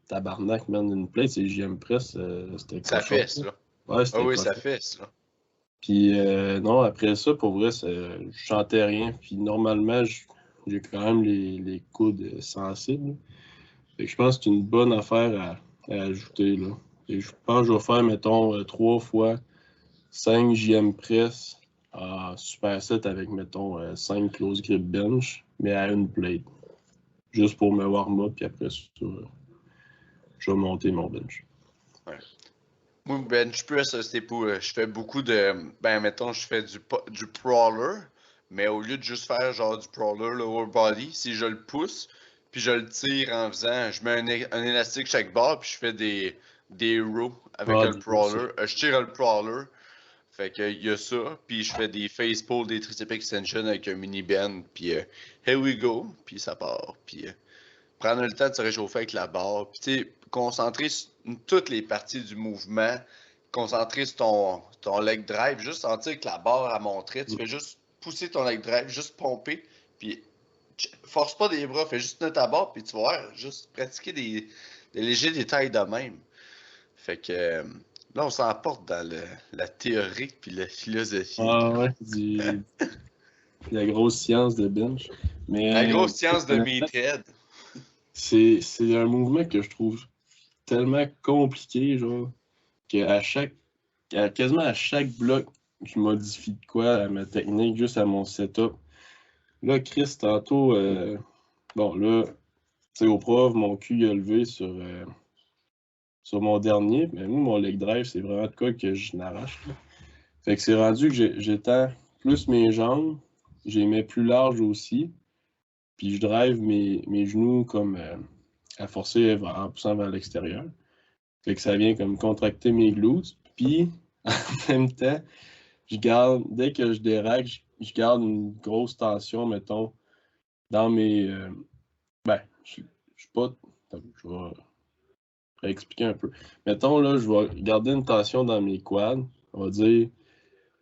Tabarnak, man, une plate, c'est JM Press, c'était Ça cochon. fesse, là. Ouais, Ah c'était oui, ça cochon. fesse, là. Puis non, après ça, pour vrai, je chantais rien. Puis normalement, j'ai quand même les coudes sensibles. Fait que je pense que c'est une bonne affaire à ajouter, là. Et je pense que je vais faire, mettons, 3 fois 5 JM Press en superset avec, mettons, 5 close grip bench, mais à une plate. Juste pour me warm-up, puis après ça, je vais monter mon bench. Ouais. Moi, bench press, c'était pour. Je fais beaucoup de. Ben, mettons, je fais du crawler, mais au lieu de juste faire genre du crawler lower body, si je le pousse, puis je le tire en faisant. Je mets un élastique chaque barre, puis je fais des rows avec Ah, le des ça. crawler. Je tire le crawler. Fait que y a ça, puis je fais des face pulls, des tricep extension avec un mini bend, puis here we go, puis ça part, puis prendre le temps de se réchauffer avec la barre, puis tu sais, concentrer sur toutes les parties du mouvement, concentrer sur ton leg drive, juste sentir que la barre a montré, tu fais juste pousser ton leg drive, juste pomper, puis force pas des bras, fais juste tenir ta barre, puis tu vas voir, juste pratiquer des légers détails de même. Fait que là, on s'emporte dans la théorie puis la philosophie. Ah ouais, la grosse science de bench. La Mais grosse science de Meathead. c'est un mouvement que je trouve tellement compliqué, genre, quasiment à chaque bloc, je modifie de quoi à ma technique, juste à mon setup. Là, Chris, tantôt, bon, là, tu sais, au prof, mon cul a levé sur mon dernier, mais moi, mon leg drive, c'est vraiment de quoi que je n'arrache. Fait que c'est rendu que j'étends plus mes jambes, je les mets plus larges aussi, puis je drive mes genoux comme à forcer en poussant vers l'extérieur. Fait que ça vient comme contracter mes glutes, puis en même temps, dès que je déraque, je garde une grosse tension, mettons, dans mes. Je suis pas. Je vais réexpliquer un peu. Mettons, là, je vais garder une tension dans mes quads, on va dire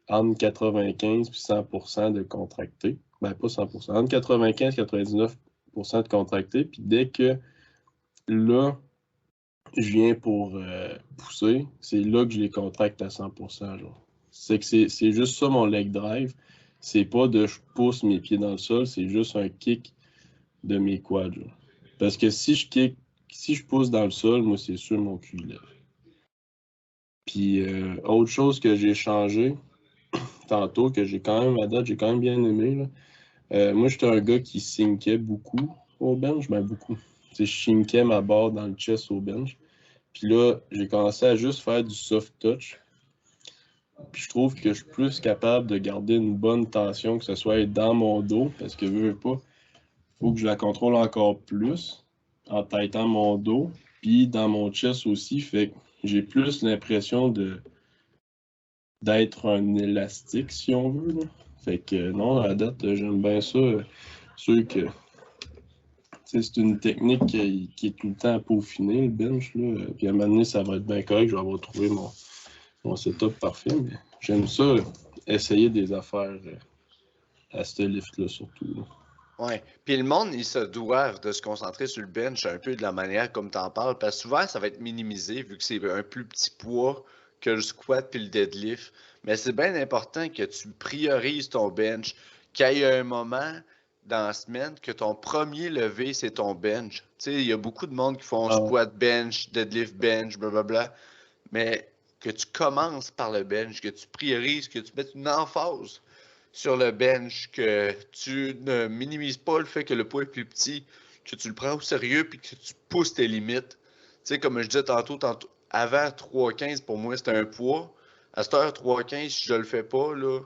entre 95 et 100% de contracté. Ben, pas 100%, entre 95 et 99% de contracté. Puis dès que là, je viens pour pousser, c'est là que je les contracte à 100%. Genre. C'est que c'est juste ça mon leg drive. C'est pas de je pousse mes pieds dans le sol, c'est juste un kick de mes quads. Genre. Parce que si je pousse dans le sol, moi, c'est sûr mon cul lève. Puis, autre chose que j'ai changé tantôt, que j'ai quand même, à date, j'ai quand même bien aimé. Là. Moi, j'étais un gars qui sinkait beaucoup au bench, ben beaucoup. Je sinkais ma barre dans le chest au bench. Puis là, j'ai commencé à juste faire du soft touch. Puis je trouve que je suis plus capable de garder une bonne tension, que ce soit dans mon dos, parce que veux pas, faut que je la contrôle encore plus en têtant mon dos, puis dans mon chest aussi, fait que j'ai plus l'impression d'être un élastique, si on veut. Là. Fait que non, à date, j'aime bien ça. Sûr que c'est une technique qui est tout le temps à peaufiner, le bench. Là. Puis à un moment donné, ça va être bien correct, je vais avoir trouvé mon setup parfait. Mais j'aime ça, essayer des affaires à ce lift-là surtout. Là. Ouais. Puis le monde, ils se doivent de se concentrer sur le bench un peu de la manière comme tu en parles, parce que souvent, ça va être minimisé vu que c'est un plus petit poids que le squat puis le deadlift. Mais c'est bien important que tu priorises ton bench, qu'il y ait un moment dans la semaine que ton premier levé, c'est ton bench. Tu sais, il y a beaucoup de monde qui font squat bench, deadlift bench, blablabla. Mais que tu commences par le bench, que tu priorises, que tu mettes une emphase sur le bench, que tu ne minimises pas le fait que le poids est plus petit, que tu le prends au sérieux puis que tu pousses tes limites. Tu sais, comme je disais tantôt, avant 3,15 pour moi c'était un poids. À cette heure 3,15, si je le fais pas, là,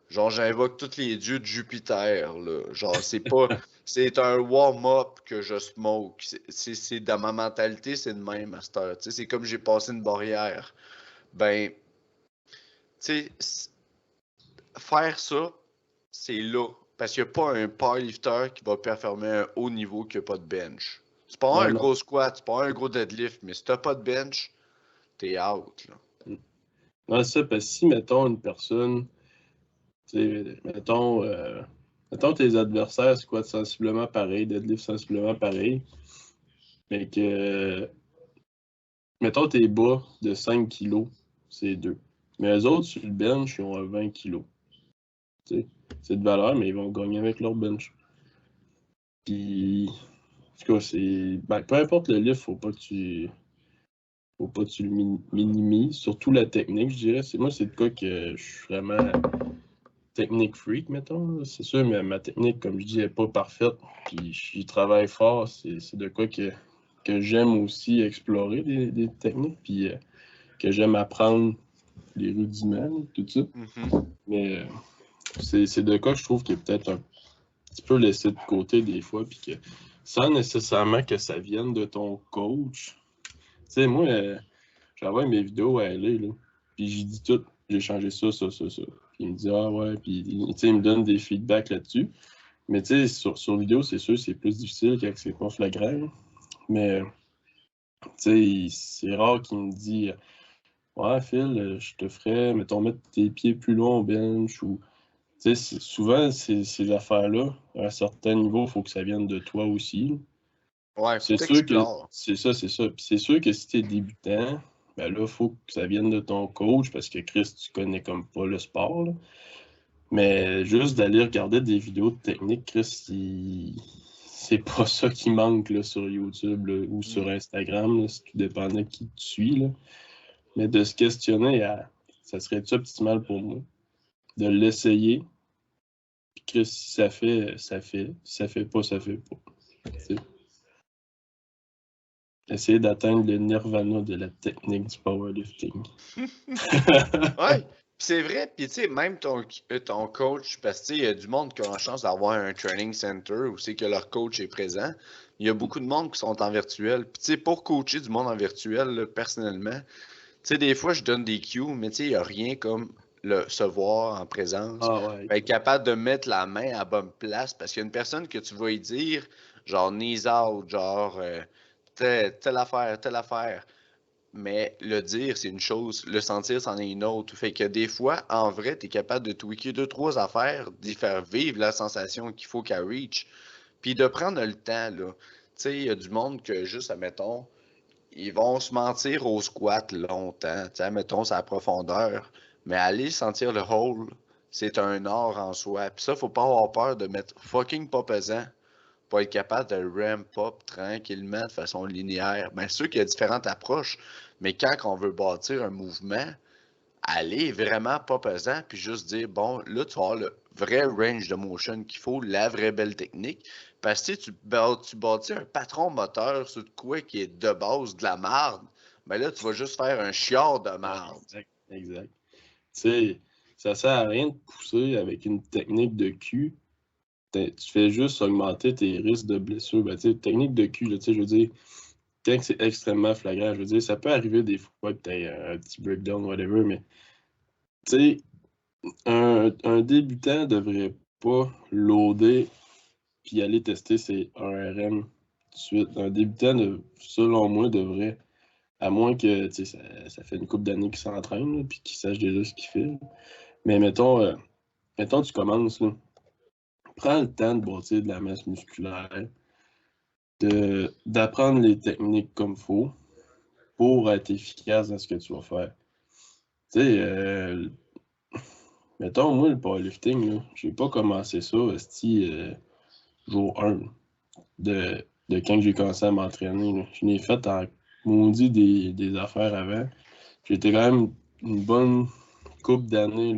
genre j'invoque tous les dieux de Jupiter. Là. Genre, c'est pas. C'est un warm-up que je smoke. C'est dans ma mentalité, c'est de même à cette heure. Tu sais, c'est comme j'ai passé une barrière. Ben, tu sais, faire ça, c'est là. Parce qu'il n'y a pas un powerlifter qui va performer à un haut niveau qui n'a pas de bench. C'est pas un gros squat, c'est pas un gros deadlift, mais si t'as pas de bench, t'es out. Là. Non, c'est ça, parce que si, mettons, une personne, mettons tes adversaires squattent sensiblement pareil, deadlift sensiblement pareil, mais que, mettons, tes bas de 5 kilos, c'est 2. Mais les autres, sur le bench, ils ont 20 kilos. C'est de valeur, mais ils vont gagner avec leur bench. Puis, en tout cas, c'est. Ben, peu importe le lift, faut pas que tu le minimises. Surtout la technique, je dirais. Moi, c'est de quoi que je suis vraiment technique freak, mettons. C'est sûr, mais ma technique, comme je dis, n'est pas parfaite. Puis j'y travaille fort. C'est de quoi que j'aime aussi explorer des techniques. Puis que j'aime apprendre les rudiments, tout ça. Mm-hmm. Mais c'est de quoi que je trouve qu'il est peut-être un petit peu laissé de côté des fois. Puis que sans nécessairement que ça vienne de ton coach. Tu sais, moi, j'envoie mes vidéos à LA, là. Puis j'y dis tout. J'ai changé ça, ça, ça, ça. Puis il me dit, ah ouais, puis il me donne des feedbacks là-dessus. Mais tu sais, sur vidéo, c'est sûr, c'est plus difficile quand c'est pas flagrant. Mais tu sais, c'est rare qu'il me dit, ouais, Phil, je te ferais, mettons, mettre tes pieds plus loin au bench. Ou, tu sais, souvent, ces affaires-là, à un certain niveau, il faut que ça vienne de toi aussi. Ouais, faut C'est sûr que t'explores. c'est ça. Puis c'est sûr que si t'es débutant, ben là, il faut que ça vienne de ton coach parce que Chris, tu connais comme pas le sport. Là. Mais juste d'aller regarder des vidéos de technique, Chris, c'est pas ça qui manque là, sur YouTube là, ou sur Instagram, là, si tout dépendait qui tu suis. Là. Mais de se questionner, ça serait-tu optimal pour moi? De l'essayer. Puis Chris, si ça fait, ça fait. Si ça fait pas, ça fait pas. T'sais. Essayer d'atteindre le nirvana de la technique du powerlifting. Ouais, pis c'est vrai, puis tu sais, même ton coach, parce que tu sais, il y a du monde qui a la chance d'avoir un training center où c'est que leur coach est présent. Il y a beaucoup de monde qui sont en virtuel. Puis tu sais, pour coacher du monde en virtuel, là, personnellement, tu sais, des fois, je donne des cues, mais tu sais, il n'y a rien comme se voir en présence. Ah ouais. Être capable de mettre la main à la bonne place parce qu'il y a une personne que tu vas y dire, genre, knees out, genre, telle affaire, telle affaire. Mais le dire, c'est une chose, le sentir, c'en est une autre. Fait que des fois, en vrai, tu es capable de tweaker deux, trois affaires, d'y faire vivre la sensation qu'il faut qu'elle reach, puis de prendre le temps, là. Tu sais, il y a du monde que juste, admettons, ils vont se mentir au squat longtemps, tu sais, admettons, c'est la profondeur, mais aller sentir le hole, c'est un art en soi. Puis ça, faut pas avoir peur de mettre fucking pas pesant pour être capable de ramp up tranquillement de façon linéaire. Bien sûr qu'il y a différentes approches, mais quand on veut bâtir un mouvement, aller vraiment pas pesant, puis juste dire, bon, là, tu as le vrai range de motion qu'il faut, la vraie belle technique. Parce que tu bâtis un patron moteur sur de quoi qui est de base de la marde, ben là, tu vas juste faire un chiard de marde. Exact. Exact. Tu sais, ça sert à rien de pousser avec une technique de cul. Tu fais juste augmenter tes risques de blessure. Ben, tu sais, technique de cul, là, tu sais, je veux dire, quand c'est extrêmement flagrant, je veux dire, ça peut arriver des fois que tu aies un petit breakdown, whatever, mais tu sais, un débutant devrait pas loader puis aller tester ses 1RM tout de suite. Un débutant, selon moi, devrait, à moins que ça fait une couple d'années qu'il s'entraîne puis qu'il sache déjà ce qu'il fait. Là. Mais mettons, tu commences, là, prends le temps de bâtir de la masse musculaire, d'apprendre les techniques comme il faut pour être efficace dans ce que tu vas faire. Tu sais, mettons, moi, le powerlifting, j'ai pas commencé ça, jour 1 de quand j'ai commencé à m'entraîner. Je n'ai fait en maudit des affaires avant. J'étais quand même une bonne couple d'années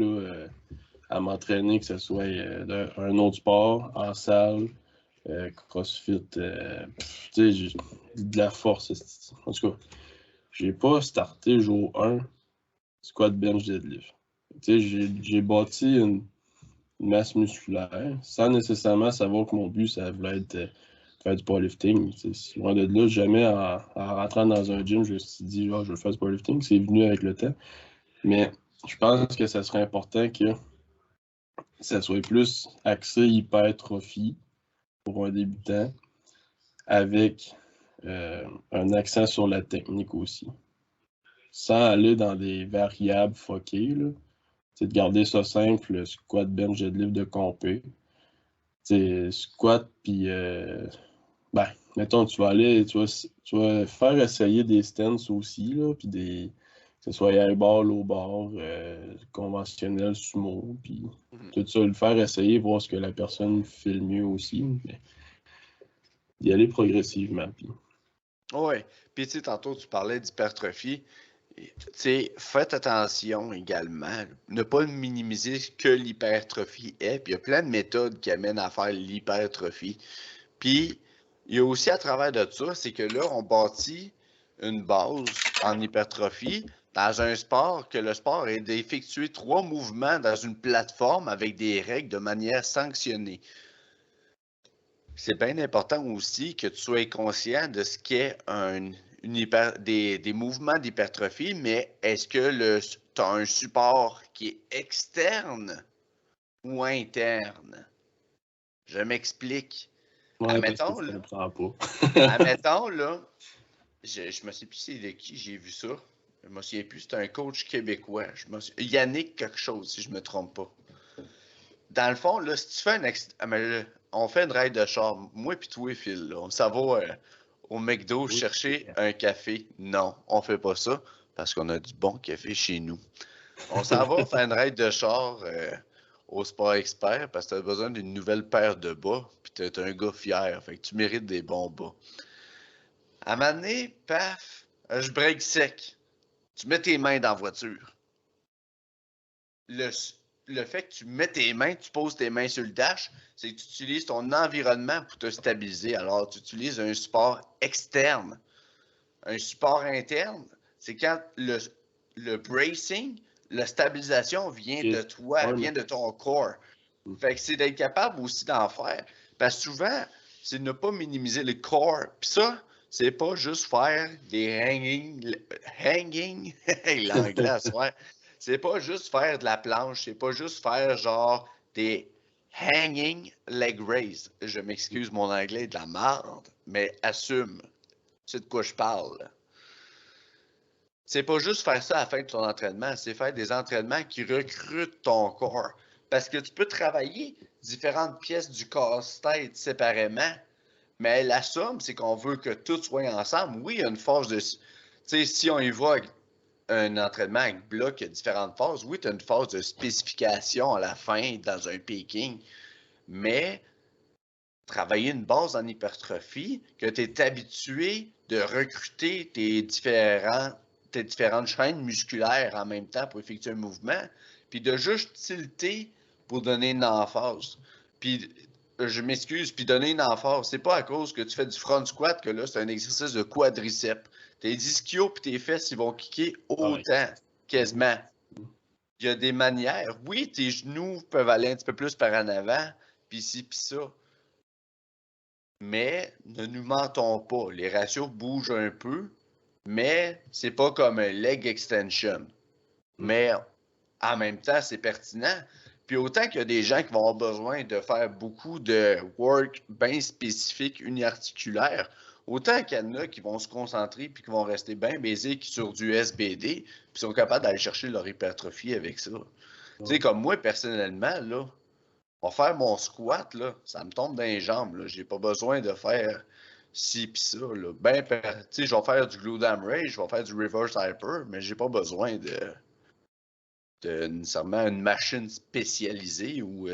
à m'entraîner, que ce soit un autre sport, en salle, CrossFit, tu sais, de la force. En tout cas, j'ai pas starté jour 1 squat bench deadlift. Tu sais, j'ai bâti une masse musculaire sans nécessairement savoir que mon but, ça voulait être faire du powerlifting. Loin de là, jamais en rentrant dans un gym, je me suis dit, oh, je veux faire du powerlifting. C'est venu avec le temps. Mais je pense que ça serait important que ça soit plus axé hypertrophie pour un débutant avec un accent sur la technique aussi. Sans aller dans des variables fuckées, là. C'est de garder ça simple, le squat, bench, deadlift de compé. C'est squat, puis ben, mettons, tu vas faire essayer des stances aussi, là, puis que ce soit high bar, low bar, conventionnel, sumo, puis tout ça, le faire essayer, voir ce que la personne fait le mieux aussi, mais y aller progressivement. Puis... Ouais. Puis tu sais, tantôt, tu parlais d'hypertrophie. Tu sais, faites attention également. Ne pas minimiser ce que l'hypertrophie est. Puis il y a plein de méthodes qui amènent à faire l'hypertrophie. Puis il y a aussi à travers de ça, c'est que là, on bâtit une base en hypertrophie dans un sport que le sport est d'effectuer 3 mouvements dans une plateforme avec des règles de manière sanctionnée. C'est bien important aussi que tu sois conscient de ce qu'est des mouvements d'hypertrophie, mais est-ce que tu as un support qui est externe ou interne? Je m'explique. Ouais, parce que Admettons, tu là, comprends pas. admettons, là, je me sais plus c'est de qui j'ai vu ça. Je me souviens plus, c'est un coach québécois. Yannick quelque chose, si je me trompe pas. Dans le fond, là, si tu fais on fait une ride de char, moi puis toi, Phil, là, on s'en va au McDo chercher un café. Non, on fait pas ça. parce qu'on a du bon café chez nous. On s'en va faire une raid de char au Sport Expert parce que tu as besoin d'une nouvelle paire de bas, puis tu es un gars fier, fait que tu mérites des bons bas. À un moment donné, paf, je break sec. Tu mets tes mains dans la voiture. Le fait que tu mets tes mains, tu poses tes mains sur le dash, c'est que tu utilises ton environnement pour te stabiliser. Alors, tu utilises un support externe. Un support interne, c'est quand le bracing, la stabilisation vient de toi, vient de ton corps. Fait que c'est d'être capable aussi d'en faire. Parce que souvent, c'est de ne pas minimiser le corps. Puis ça, c'est pas juste faire des hanging, l'anglais à soir. C'est pas juste faire de la planche, c'est pas juste faire genre des hanging leg raise. Je m'excuse, mon anglais est de la merde, mais assume. C'est de quoi je parle. C'est pas juste faire ça à la fin de ton entraînement, c'est faire des entraînements qui recrutent ton corps. Parce que tu peux travailler différentes pièces du casse-tête séparément, mais la somme, c'est qu'on veut que tout soit ensemble. Oui, il y a une force de... Tu sais, si on y va avec un entraînement avec bloc, il y a différentes phases. Oui, tu as une phase de spécification à la fin dans un peaking, mais travailler une base en hypertrophie, que tu es habitué de recruter tes différentes chaînes musculaires en même temps pour effectuer un mouvement, puis de juste tilter pour donner une emphase. Puis, je m'excuse, puis donner une emphase, c'est pas à cause que tu fais du front squat que là, c'est un exercice de quadriceps. Tes ischios puis tes fesses, ils vont kicker autant, quasiment. Il y a des manières. Oui, tes genoux peuvent aller un petit peu plus par en avant, puis ci, puis ça. Mais ne nous mentons pas, les ratios bougent un peu, mais c'est pas comme un leg extension. Mais en même temps, c'est pertinent. Puis autant qu'il y a des gens qui vont avoir besoin de faire beaucoup de work bien spécifique, uniarticulaire, autant qu'il y en a qui vont se concentrer puis qui vont rester bien basiques sur du SBD, puis sont capables d'aller chercher leur hypertrophie avec ça. Tu sais, comme moi, personnellement, là, on va faire mon squat, là, ça me tombe dans les jambes, là. J'ai pas besoin de faire ci pis ça, là. Ben, tu sais, je vais faire du glute ham raise, je vais faire du reverse hyper, mais j'ai pas besoin de nécessairement une machine spécialisée ou...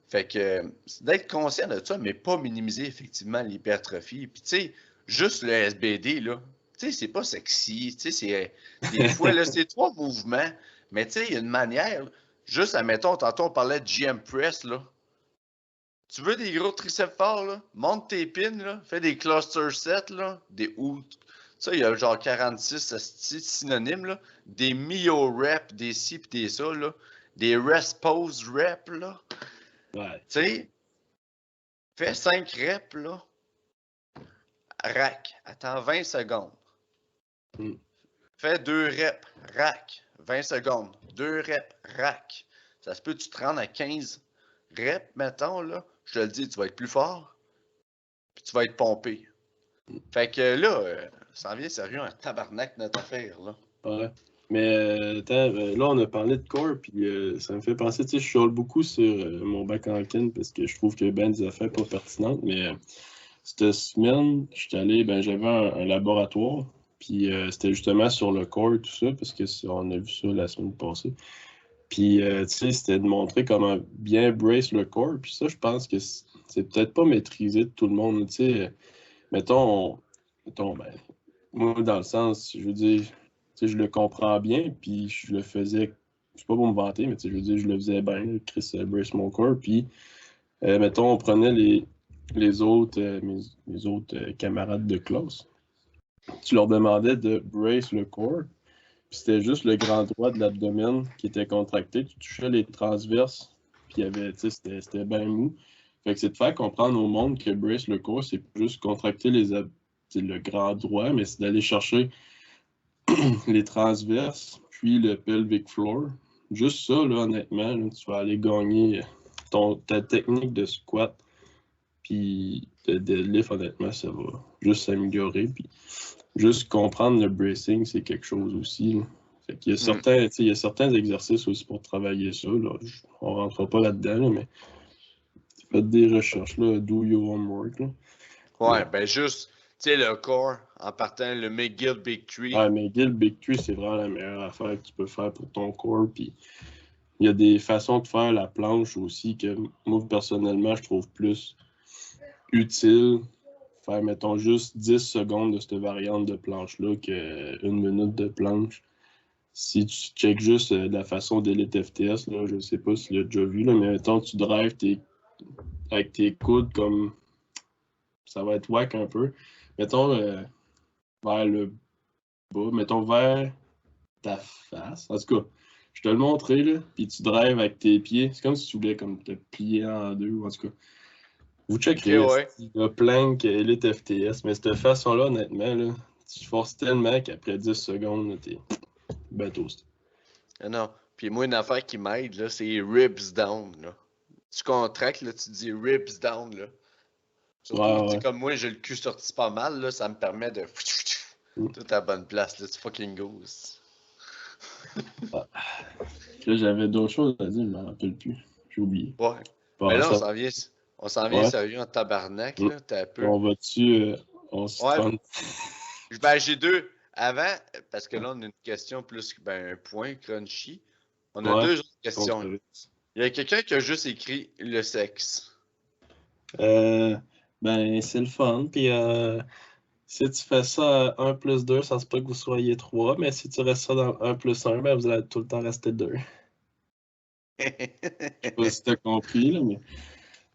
Fait que, c'est d'être conscient de ça, mais pas minimiser effectivement l'hypertrophie. Puis tu sais, juste le SBD, là, tu sais, c'est pas sexy, tu sais, c'est... Des fois, là, c'est 3 mouvements, mais tu sais, il y a une manière, là, juste, admettons, tantôt, on parlait de GM Press, là. Tu veux des gros triceps forts, là? Monte tes pins, là. Fais des cluster sets, là. Des ou... Ça, il y a genre 46 synonymes, là. Des myo reps, des ci pis des ça, là. Des rest pose reps, là. Ouais. Tu sais, fais 5 reps, là. Rack. Attends 20 secondes. Fais 2 reps. Rack. 20 secondes. 2 reps. Rack. Ça se peut que tu te rendes à 15 reps, mettons, là. Je te le dis, tu vas être plus fort. Puis tu vas être pompé. Fait que là, ça en vient sérieux un tabarnak notre affaire, là. Ouais. Mais attends, là, on a parlé de core, puis ça me fait penser, tu sais, je chiale beaucoup sur mon back en kin parce que je trouve qu'il y a bien des affaires pas pertinentes, mais cette semaine, j'étais allé, j'avais un laboratoire, puis c'était justement sur le core, tout ça, parce que on a vu ça la semaine passée. Puis, tu sais, c'était de montrer comment bien brace le core, puis ça, je pense que c'est peut-être pas maîtrisé de tout le monde, tu sais. Mettons, moi, dans le sens, je veux dire, je le comprends bien, puis je le faisais, c'est pas pour me vanter, mais je veux dire, je le faisais bien, Chris brace mon corps, puis mettons, on prenait les autres, mes autres camarades de classe, tu leur demandais de brace le corps, puis c'était juste le grand droit de l'abdomen qui était contracté, tu touchais les transverses, puis il y avait, c'était bien mou. Fait que c'est de faire comprendre au monde que brace le corps, c'est juste contracter le grand droit, mais c'est d'aller chercher les transverses, puis le pelvic floor. Juste ça, là, honnêtement, là, tu vas aller gagner ta technique de squat, puis de deadlift, honnêtement, ça va juste s'améliorer. Puis juste comprendre le bracing, c'est quelque chose aussi. Là. Fait qu'il y a il y a certains exercices aussi pour travailler ça. Là. On ne rentrera pas là-dedans, là, mais faites des recherches, là, do your homework. Là. Ouais, ben juste, sais, le core, en partant, le McGill Big Tree. Ouais, McGill Big Tree, c'est vraiment la meilleure affaire que tu peux faire pour ton core. Puis il y a des façons de faire la planche aussi que moi, personnellement, je trouve plus utile. Faire, mettons, juste 10 secondes de cette variante de planche-là qu'une minute de planche. Si tu checkes juste de la façon d'Elite FTS, là, je sais pas si tu l'as déjà vu, là, mais mettons, tu drives avec tes coudes comme. Ça va être whack un peu. Mettons vers le bas, mettons vers ta face. En tout cas, je te le montrer, là, puis tu drives avec tes pieds. C'est comme si tu voulais comme te plier en deux, ou en tout cas. Vous checkerez, Ok, il y a plein que Elite FTS, mais cette façon-là, honnêtement, là, tu forces tellement qu'après 10 secondes, là, t'es ben toast. Ah non. Puis moi, une affaire qui m'aide, là, c'est ribs down, là. Tu contractes, là, tu dis ribs down, là. Surtout, tu sais, Ouais. comme moi, j'ai le cul sorti pas mal, là, ça me permet de tout à la bonne place, là, tu fucking goes. Là, j'avais d'autres choses à dire, je m'en rappelle plus. J'ai oublié. Ouais. Mais Bon, là, ça, on s'en vient ouais. sérieux en tabarnak, là, t'as un peu. On va-tu, on se Ouais, fun. ben, j'ai deux. Avant, parce que là, on a une question plus, ben, un point crunchy. On a Ouais, deux autres questions, là. controverse. Il y a quelqu'un qui a juste écrit le sexe. Ben, c'est le fun. Puis si tu fais ça à 1 plus 2, ça se peut que vous soyez 3. Mais si tu restes ça dans 1 plus 1, ben, vous allez tout le temps rester 2. Je sais pas si tu as compris, là, mais.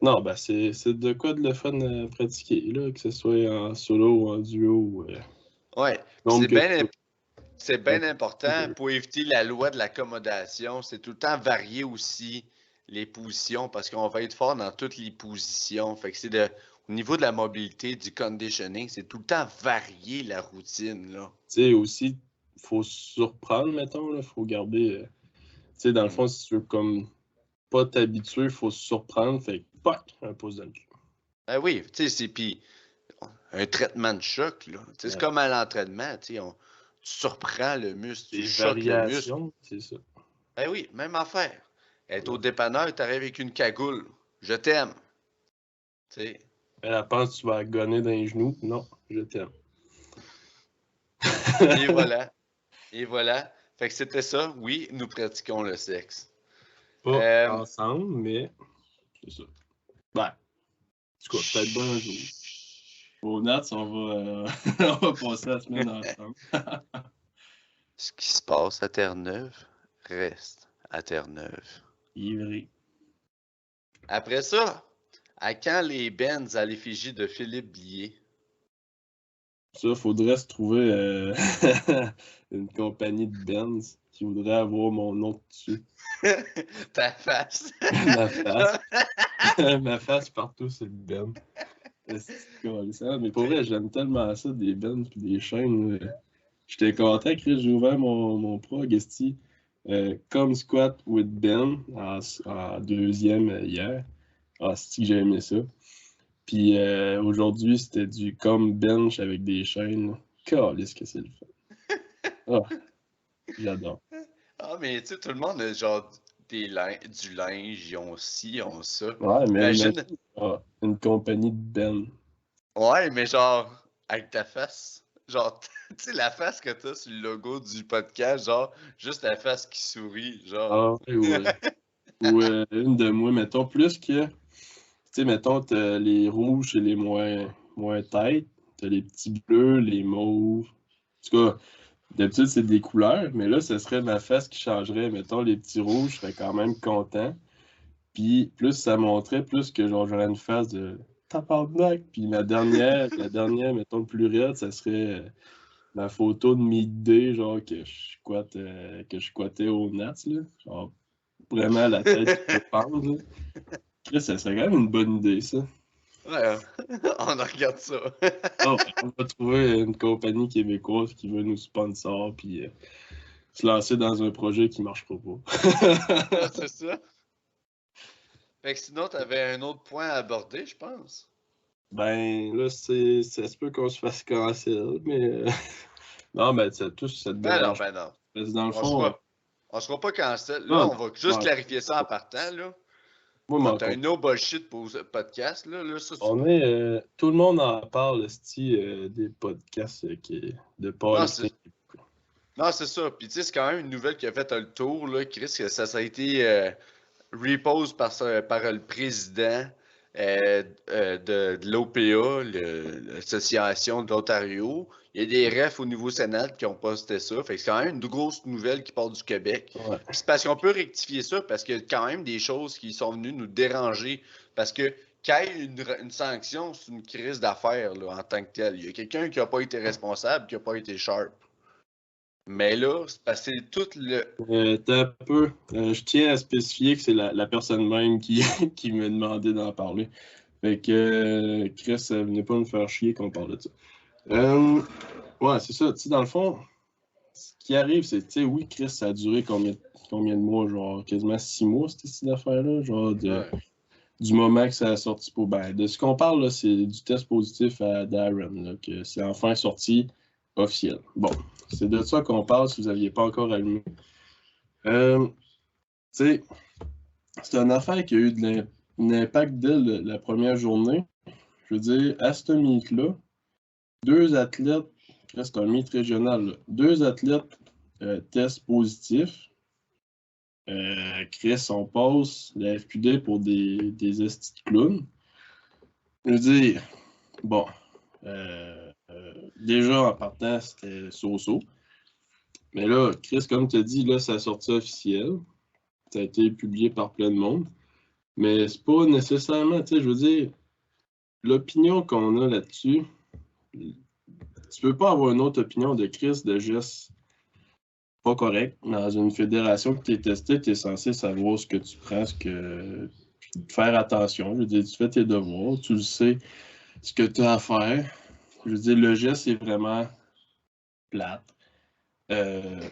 Non, ben, c'est de quoi de le fun à pratiquer, là, que ce soit en solo ou en duo. Ouais, puis Donc, c'est bien important pour éviter la loi de l'accommodation. C'est tout le temps varier aussi les positions parce qu'on va être fort dans toutes les positions. Fait que au niveau de la mobilité, du conditioning, c'est tout le temps varier la routine, là. tu sais, aussi, il faut se surprendre, mettons, là. Faut garder. Tu sais, dans le fond, si tu veux comme pas t'habituer, il faut se surprendre. Fait que, poc, un pouce dans le cul. Ah oui, tu sais, c'est puis un traitement de choc, là. Tu sais, c'est comme à l'entraînement, tu sais, tu surprends le muscle, tu Des choques le muscle. variations, c'est ça. Ben oui, même affaire. Être au Ouais. dépanneur, t'arrives avec une cagoule. Je t'aime. Tu sais. Elle pense que tu vas gonner dans les genoux. Non, je t'aime. Et voilà. Et voilà. Fait que c'était ça. Oui, nous pratiquons le sexe. Pas Euh, ensemble, mais c'est ça. Ben, en tout cas, peut-être bien un jour. Au Nats, on va passer la semaine ensemble. Ce qui se passe à Terre-Neuve reste à Terre-Neuve. Ivry. Après ça, à quand les Benz à l'effigie de Philippe Blier? Ça, faudrait se trouver une compagnie de Benz qui voudrait avoir mon nom dessus. Ta face. Ma face. Ma face partout sur le Ben. Mais pour vrai, j'aime tellement ça, des Benz et des chaînes. J'étais content, Chris, j'ai ouvert mon prog, esti. Come Squat with Ben en deuxième hier. Ah, c'est que j'ai aimé ça. Puis aujourd'hui, c'était du Come Bench avec des chaînes. Calisse que c'est le fun. Ah, j'adore. Ah, mais tu sais, tout le monde a genre du linge, ils ont ci, ils ont ça. Ouais, mais Imagine. une compagnie de Ben. Ouais, mais genre, avec ta face. Genre, tu sais, la face que t'as sur le logo du podcast, genre, juste la face qui sourit, genre. Ah, ouais. Ou une de moi, mettons, plus que. Tu sais, mettons, t'as les rouges et les moins têtes. T'as les petits bleus, les mauves. En tout cas, d'habitude, c'est des couleurs, mais là, ce serait ma face qui changerait. Mettons, les petits rouges, je serais quand même content. Puis, plus ça montrait, plus que genre, j'aurais une face de tabarnak. Puis, la dernière, mettons, le plus raide, ça serait ma photo de mid-day, genre, que je squattais au Nats, là. Genre, vraiment la tête qui peut pendre, là. Chris, ça serait quand même une bonne idée, ça. Ouais, on regarde ça. Oh, on va trouver une compagnie québécoise qui veut nous sponsor, puis se lancer dans un projet qui ne marchera pas. C'est ça. Fait que sinon, t'avais un autre point à aborder, je pense. Ben, là, ça se peut qu'on se fasse cancel, mais. Non, ben, ça te Ben non, dérange ben non. pas. Parce que dans le On fond. sera, on sera pas cancel. Là, Non, on va juste non, clarifier ça en partant, là. Moi, T'as un no bullshit pour ce podcast, là ça, on est. Tout le monde en parle, des podcasts de Non, powerlifting. non, c'est ça. Puis tu sais, c'est quand même une nouvelle qui a fait le tour, là, Chris, que ça a été repose par le président de l'OPA, l'Association de l'Ontario. Il y a des refs au niveau Sénat qui ont posté ça. Fait que c'est quand même une grosse nouvelle qui part du Québec. Ouais. Puis c'est parce qu'on peut rectifier ça, parce qu'il y a quand même des choses qui sont venues nous déranger. Parce que quand il y a une sanction, c'est une crise d'affaires en tant que telle. Il y a quelqu'un qui n'a pas été responsable, qui n'a pas été sharp. Mais là, c'est parce que c'est tout le. T'as un peu. Je tiens à spécifier que c'est la personne même qui, qui m'a demandé d'en parler. Fait que Chris, venez pas me faire chier qu'on parle de ça. Ouais, c'est ça. Tu sais, dans le fond, ce qui arrive, c'est, tu sais, oui, Chris, ça a duré combien de mois? Genre quasiment 6 mois, cette affaire-là? Genre Ouais. du moment que ça a sorti pour. Ben, de ce qu'on parle, là, c'est du test positif à Darren, là, que c'est enfin sorti officiel. Bon, c'est de ça qu'on parle si vous n'aviez pas encore allumé. Tu sais, c'est une affaire qui a eu de l'impact dès la première journée. Je veux dire, à ce meet-là, 2 athlètes, là, c'est un meet régional, là, 2 athlètes testent positifs. Chris, on passe la FQD pour des estis de clowns. Je veux dire, bon, déjà en partant, c'était so-so. Mais là, Chris, comme tu as dit, là, ça a sorti officiel. Ça a été publié par plein de monde. Mais c'est pas nécessairement, tu sais, je veux dire, l'opinion qu'on a là-dessus, tu peux pas avoir une autre opinion de Chris de geste pas correct. Dans une fédération que tu es testé, tu es censé savoir ce que tu prends, faire attention. Je veux dire, tu fais tes devoirs, tu le sais ce que tu as à faire. Je veux dire, le geste est vraiment plate.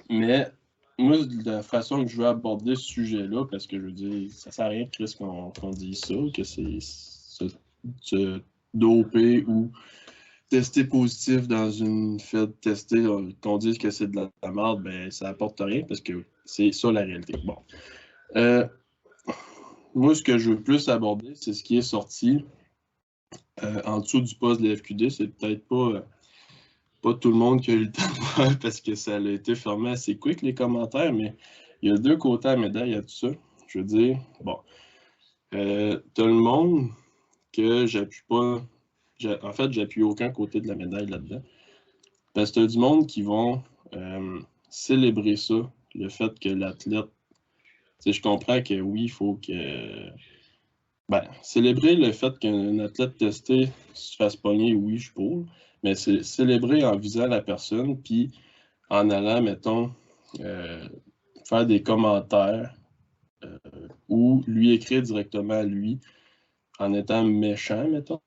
Mais moi, de la façon que je veux aborder ce sujet-là, parce que je veux dire, ça sert à rien, Chris, qu'on dise ça, que c'est se doper ou tester positif dans une fête testée, qu'on dise que c'est de la merde, ben ça apporte rien parce que c'est ça la réalité. Bon. Moi, ce que je veux plus aborder, c'est ce qui est sorti en dessous du poste de la FQD. C'est peut-être pas tout le monde qui a eu le temps de voir parce que ça a été fermé assez quick, les commentaires, mais il y a 2 côtés à la médaille à tout ça. Je veux dire, bon, t'as le monde que j'appuie pas. En fait, j'appuie aucun côté de la médaille là-dedans. Parce que t'as du monde qui vont célébrer ça, le fait que l'athlète. Tu sais, je comprends que oui, il faut que. Ben, célébrer le fait qu'un athlète testé se fasse pogner, oui, je suis pour. Mais c'est célébrer en visant la personne, puis en allant, mettons, faire des commentaires ou lui écrire directement à lui en étant méchant, mettons,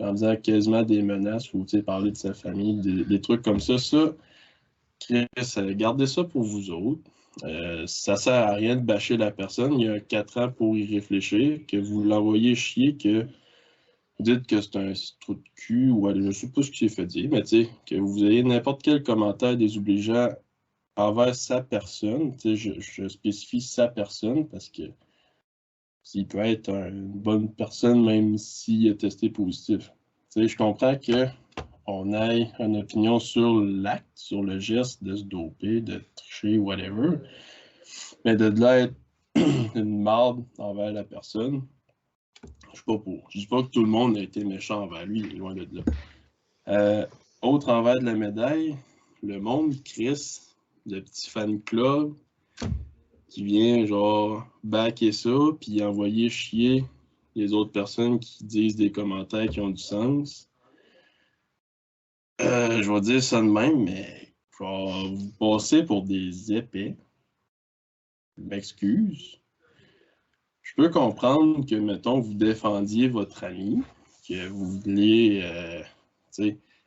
en disant quasiment des menaces ou parler de sa famille, des trucs comme ça. Ça, Chris, gardez ça pour vous autres. Ça sert à rien de bâcher la personne. Il y a 4 ans pour y réfléchir, que vous l'envoyez chier, que vous dites que c'est un trou de cul ou je ne sais pas ce qui s'est fait dire, mais que vous ayez n'importe quel commentaire désobligeant envers sa personne. Je spécifie sa personne parce que s'il peut être une bonne personne même s'il est testé positif. Je comprends qu'on ait une opinion sur l'acte, sur le geste de se doper, de tricher, whatever, mais de là être une marde envers la personne, je suis pas pour. Je dis pas que tout le monde a été méchant envers lui, loin de là. Autre envers de la médaille, le monde Chris, le petit fan club, qui vient genre backer ça, puis envoyer chier les autres personnes qui disent des commentaires qui ont du sens. Je vais dire ça de même, mais genre, vous passez pour des épais. Je m'excuse. Je peux comprendre que, mettons, vous défendiez votre ami, que vous vouliez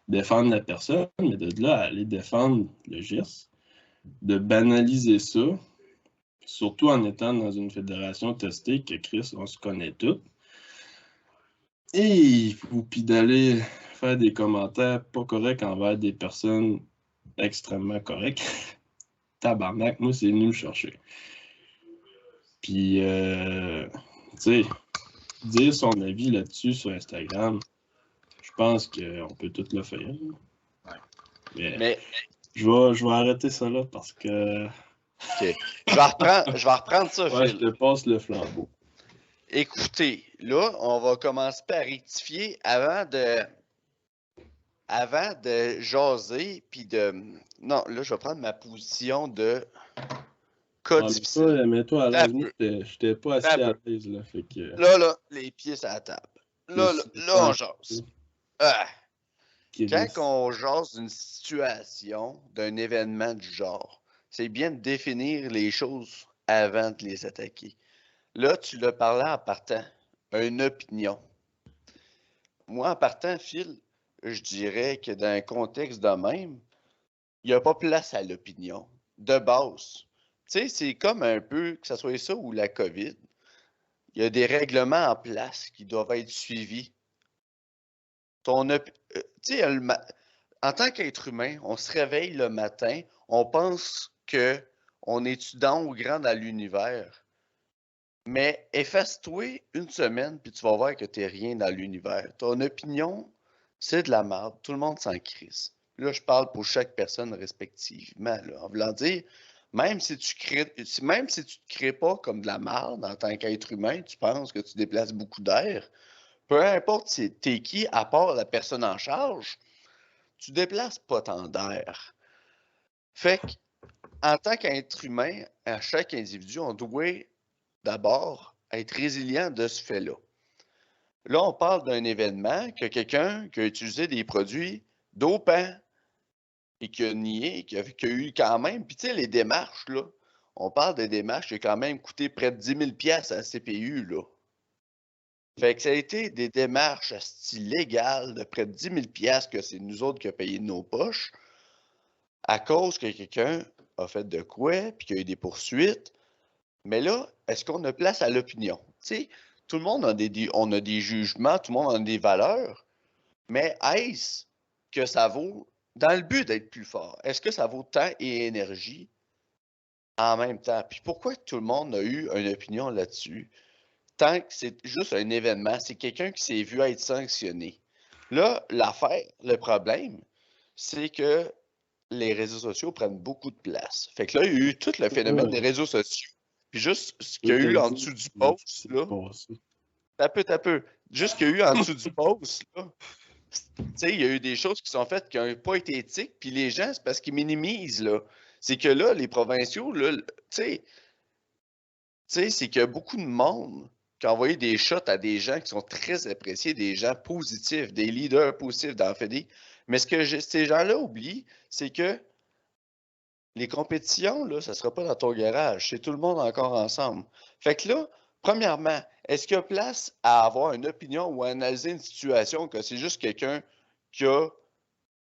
défendre la personne, mais de là à aller défendre le geste, de banaliser ça, surtout en étant dans une fédération testée que Chris, on se connaît tous. Et puis d'aller faire des commentaires pas corrects envers des personnes extrêmement correctes. Tabarnak, moi, c'est venu me chercher. Puis, tu tu sais, dire son avis là-dessus sur Instagram, je pense qu'on peut tout le faire. Ouais. Mais je vais arrêter ça là parce que... OK. Je vais reprendre ça, ouais, Phil. je te passe le flambeau. Écoutez, là, on va commencer par rectifier avant de jaser, puis de... Non, là, je vais prendre ma position de cas difficile. Mets-toi à l'aise. Moi, j'étais pas assez à l'aise, là. Fait que... Là, les pieds sur la table. Là, on jase. Ah. Quand on jase d'une situation, d'un événement du genre, c'est bien de définir les choses avant de les attaquer. Là, tu l'as parlé en partant. Une opinion. Moi, en partant, Phil, je dirais que dans un contexte de même, il n'y a pas place à l'opinion. De base. Tu sais, c'est comme un peu, que ce soit ça ou la COVID, il y a des règlements en place qui doivent être suivis. Tu sais, en tant qu'être humain, on se réveille le matin, on pense qu'on est dans ou grand dans l'univers. Mais efface-toi une semaine, puis tu vas voir que tu n'es rien dans l'univers. Ton opinion, c'est de la merde. Tout le monde s'en crisse. Là, je parle pour chaque personne respectivement. Là, en voulant dire, même si tu te crées pas comme de la merde en tant qu'être humain, tu penses que tu déplaces beaucoup d'air, peu importe t'es qui, à part la personne en charge, tu déplaces pas tant d'air. Fait que, en tant qu'être humain, à chaque individu, on doit d'abord être résilient de ce fait-là. Là, on parle d'un événement que quelqu'un qui a utilisé des produits dopants et qui a nié, qui a eu quand même, puis tu sais, les démarches, là, on parle des démarches qui ont quand même coûté près de 10 000 à la CPU, là. Fait que ça a été des démarches légales de près de 10 000 que c'est nous autres qui avons payé de nos poches à cause que quelqu'un a fait de quoi, puis qu'il y a eu des poursuites. Mais là, est-ce qu'on a place à l'opinion? Tu sais, tout le monde on a des jugements, tout le monde a des valeurs, mais est-ce que ça vaut, dans le but d'être plus fort, est-ce que ça vaut temps et énergie en même temps? Puis pourquoi tout le monde a eu une opinion là-dessus? Tant que c'est juste un événement, c'est quelqu'un qui s'est vu être sanctionné. Là, l'affaire, le problème, c'est que les réseaux sociaux prennent beaucoup de place. Fait que là, il y a eu tout le phénomène des réseaux sociaux. Puis juste ce qu'il y a eu en dessous du post, là. T'as peu. Juste ce qu'il y a eu en dessous du post, là. Tu sais, il y a eu des choses qui sont faites qui n'ont pas été éthiques, puis les gens, c'est parce qu'ils minimisent, là. C'est que là, les provinciaux, là, tu sais, c'est qu'il y a beaucoup de monde qui a envoyé des shots à des gens qui sont très appréciés, des gens positifs, des leaders positifs dans la Fédé. Mais ce que ces gens-là oublient, c'est que les compétitions, là, ça ne sera pas dans ton garage. C'est tout le monde encore ensemble. Fait que là, premièrement, est-ce qu'il y a place à avoir une opinion ou à analyser une situation que c'est juste quelqu'un qui a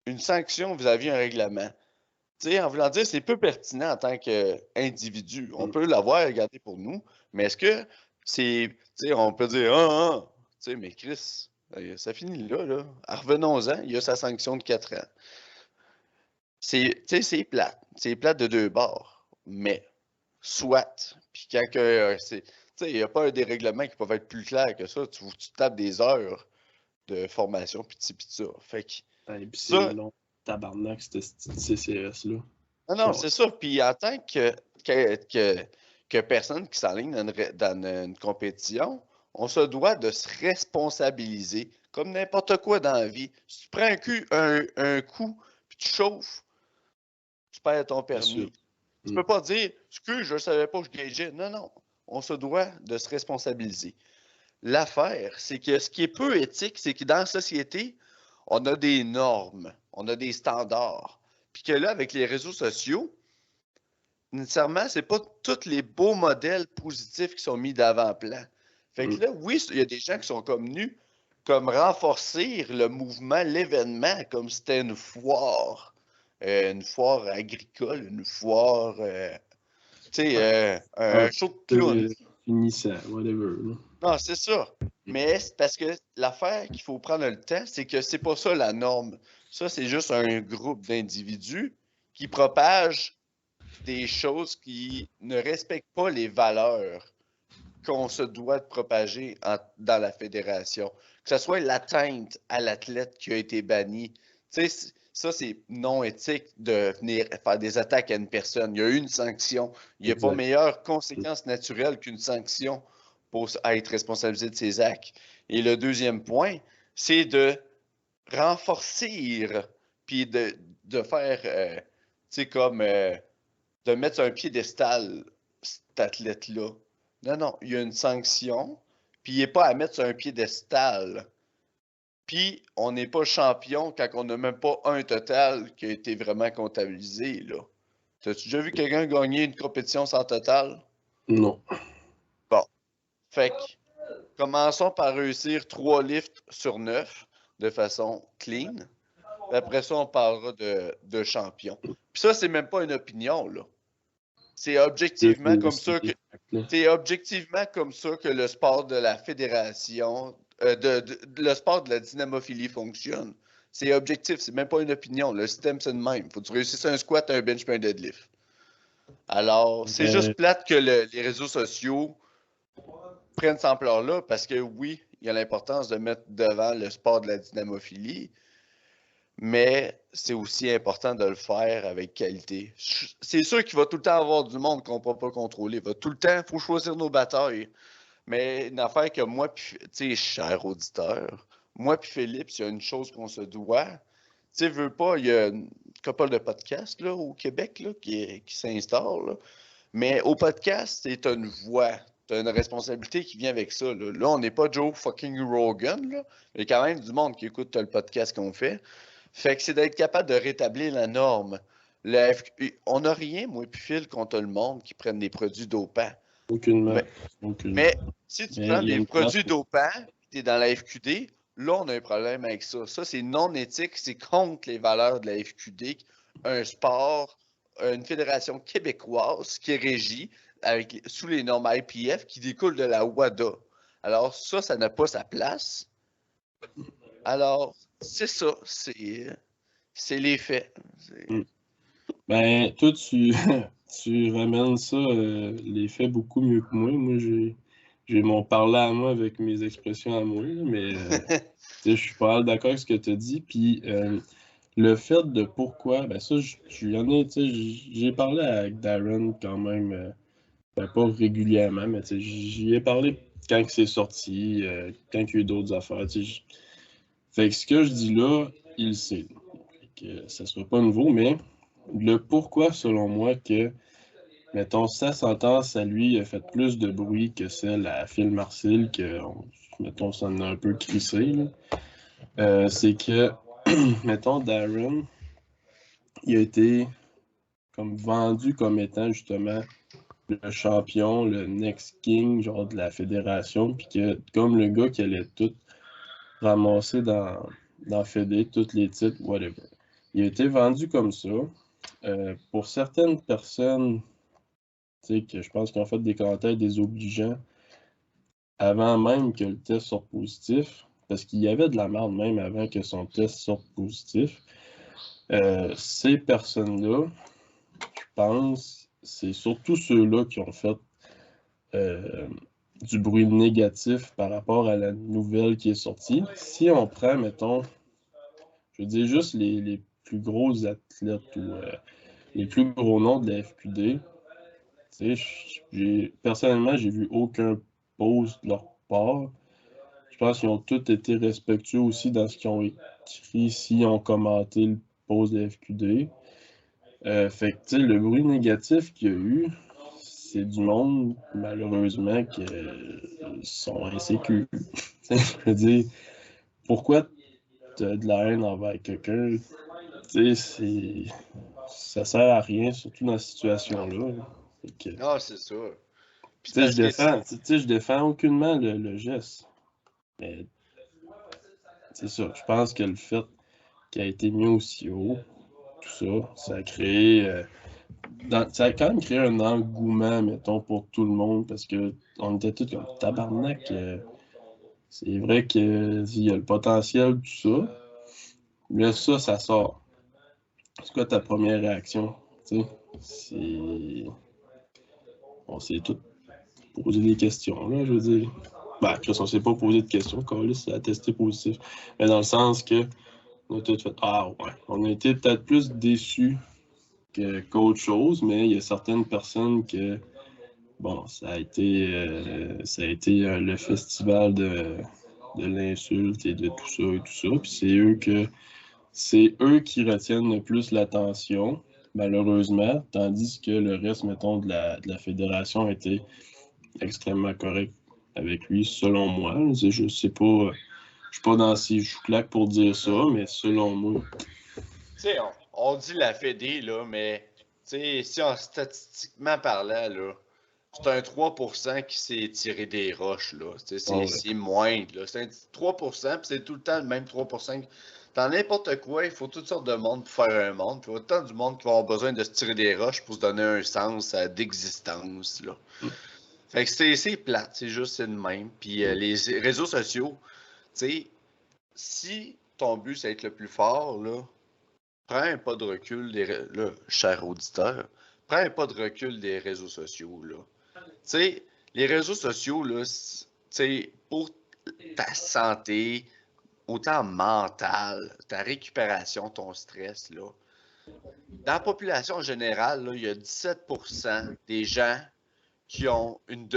une sanction vis-à-vis un règlement? Tu sais, en voulant dire, c'est peu pertinent en tant qu'individu. On peut l'avoir regardé pour nous, mais est-ce que c'est. Tu sais, on peut dire, tu sais, mais Chris, ça finit là, là. Revenons-en, il y a sa sanction de 4 ans. C'est plate. C'est plate de deux bords. Mais, soit. Puis quand tu sais, il n'y a pas des règlements qui peuvent être plus clairs que ça. Tu tapes des heures de formation, puis ça. Fait que. Et puis c'est long, tabarnak, ce CCS-là. Non, c'est ça. Puis en tant que personne qui s'enligne dans une compétition, on se doit de se responsabiliser, comme n'importe quoi dans la vie. Si tu prends un coup, puis tu chauffes, tu perds ton permis. Tu peux pas dire « Excuse, je ne savais pas que je gageais ». Non. On se doit de se responsabiliser. L'affaire, c'est que ce qui est peu éthique, c'est que dans la société, on a des normes, on a des standards. Puis que là, avec les réseaux sociaux, nécessairement, c'est pas tous les beaux modèles positifs qui sont mis d'avant-plan. Fait que là, oui, il y a des gens qui sont comme nus, comme renforcer le mouvement, l'événement, comme si c'était une foire agricole, une foire, tu sais, un show de clown. Finissant, whatever. Non, c'est ça. Mais c'est parce que l'affaire qu'il faut prendre le temps, c'est que c'est pas ça la norme. Ça, c'est juste un groupe d'individus qui propagent des choses qui ne respectent pas les valeurs qu'on se doit de propager dans la fédération. Que ce soit l'atteinte à l'athlète qui a été banni. Tu sais, ça, c'est non éthique de venir faire des attaques à une personne. Il y a eu une sanction. Il n'y a pas meilleure conséquence naturelle qu'une sanction pour être responsabilisé de ses actes. Et le deuxième point, c'est de renforcer, puis de faire, tu sais, comme de mettre sur un piédestal cet athlète-là. Non, non, il y a une sanction, puis il n'est pas à mettre sur un piédestal. Puis on n'est pas champion quand on n'a même pas un total qui a été vraiment comptabilisé, là. T'as-tu déjà vu quelqu'un gagner une compétition sans total? Non. Bon. Fait que, commençons par réussir 3 lifts sur 9 de façon clean. Puis après ça, on parlera de champion. Puis ça, c'est même pas une opinion, là. C'est objectivement comme ça que le sport de la fédération, le sport de la dynamophilie fonctionne. C'est objectif, c'est même pas une opinion. Le système, c'est le même. Faut que tu réussisses un squat, un bench, puis un deadlift. Alors, c'est juste plate que les réseaux sociaux prennent cette ampleur-là parce que oui, il y a l'importance de mettre devant le sport de la dynamophilie, mais c'est aussi important de le faire avec qualité. C'est sûr qu'il va tout le temps avoir du monde qu'on ne peut pas contrôler. Tout le temps, il faut choisir nos batailles. Mais une affaire que moi, tu sais, cher auditeur, moi puis Philippe, il y a une chose qu'on se doit. Tu sais, veux pas, il y a une couple de podcasts là, au Québec là, qui s'installe. Mais au podcast, tu as une voix. Tu as une responsabilité qui vient avec ça. Là on n'est pas Joe fucking Rogan. Là, mais quand même du monde qui écoute le podcast qu'on fait. Fait que c'est d'être capable de rétablir la norme. On n'a rien, moi puis Phil, contre le monde qui prennent des produits dopants. Aucunement. Mais si tu prends des produits dopants, tu es dans la FQD, là, on a un problème avec ça. Ça, c'est non éthique, c'est contre les valeurs de la FQD. Un sport, une fédération québécoise qui est régie sous les normes IPF qui découlent de la WADA. Alors, ça n'a pas sa place. Alors, c'est ça. C'est les faits. Ben, toi, tu ramènes ça, les faits beaucoup mieux que moi. Moi, j'ai mon parler à moi avec mes expressions à moi, là, mais je suis pas mal d'accord avec ce que tu as dit. Puis le fait de pourquoi, ben ça, j'ai parlé avec Darren quand même, ben, pas régulièrement, mais j'y ai parlé quand c'est sorti, quand il y a eu d'autres affaires. Fait que ce que je dis là, il sait. Que ça soit pas nouveau, mais le pourquoi, selon moi, que, mettons, sa sentence à lui a fait plus de bruit que celle à Phil Marcel, que, mettons, ça en a un peu crissé, c'est que, mettons, Darren, il a été comme vendu comme étant, justement, le champion, le next king, genre, de la fédération, puis que, comme le gars qui allait tout ramasser dans Fédé, tous les titres, whatever. Il a été vendu comme ça. Pour certaines personnes, que je pense qu'ils ont fait des commentaires désobligeants avant même que le test sorte positif, parce qu'il y avait de la merde même avant que son test sorte positif. Ces personnes-là, je pense, c'est surtout ceux-là qui ont fait du bruit négatif par rapport à la nouvelle qui est sortie. Si on prend, mettons, je veux dire juste les plus gros athlètes ou les plus gros noms de la FQD, personnellement, j'ai vu aucun post de leur part. Je pense qu'ils ont tous été respectueux aussi dans ce qu'ils ont écrit, s'ils ont commenté le post de la FQD. Fait que, le bruit négatif qu'il y a eu, c'est du monde, malheureusement, qui sont insécures. Je veux dire, pourquoi tu as de la haine envers quelqu'un? Ça sert à rien, surtout dans cette situation-là. Non, c'est ça. Je défends aucunement le geste. Mais c'est ça. Je pense que le fait qu'il a été mis aussi haut, tout ça, ça a créé. Ça a quand même créé un engouement, mettons, pour tout le monde, parce qu'on était tous comme tabarnak. C'est vrai qu'il y a le potentiel, tout ça. Mais ça sort. C'est quoi ta première réaction? C'est. On sait tout. poser des questions, là, je veux dire. Ben, on ne s'est pas posé de questions, Carlis, ça a testé positif. Mais dans le sens que on a tout fait, ah ouais, on a été peut-être plus déçus qu'autre chose, mais il y a certaines personnes que, bon, ça a été le festival de l'insulte et de tout ça et tout ça. Puis c'est eux qui retiennent le plus l'attention, malheureusement, tandis que le reste, mettons, de la fédération a été extrêmement correct avec lui, selon moi. Je sais pas, je suis pas dans ses joues-claques pour dire ça, mais selon moi. Tu sais, on dit la Fédé, là, mais tu sais, si on statistiquement parlant, là, c'est un 3% qui s'est tiré des roches, là. C'est moindre, là. C'est un 3%, puis c'est tout le temps le même 3%. Dans n'importe quoi, il faut toutes sortes de monde pour faire un monde. Puis autant du monde qui va avoir besoin de se tirer des roches pour se donner un sens d'existence, là. Fait que c'est plate, c'est juste c'est le même. Puis les réseaux sociaux, tu sais, si ton but c'est être le plus fort, là, prends un pas de recul, là, cher auditeur, prends un pas de recul des réseaux sociaux, là. Tu sais, les réseaux sociaux, là, tu sais, pour ta santé, autant mentale, ta récupération, ton stress, là, dans la population en général, là, il y a 17% des gens qui ont une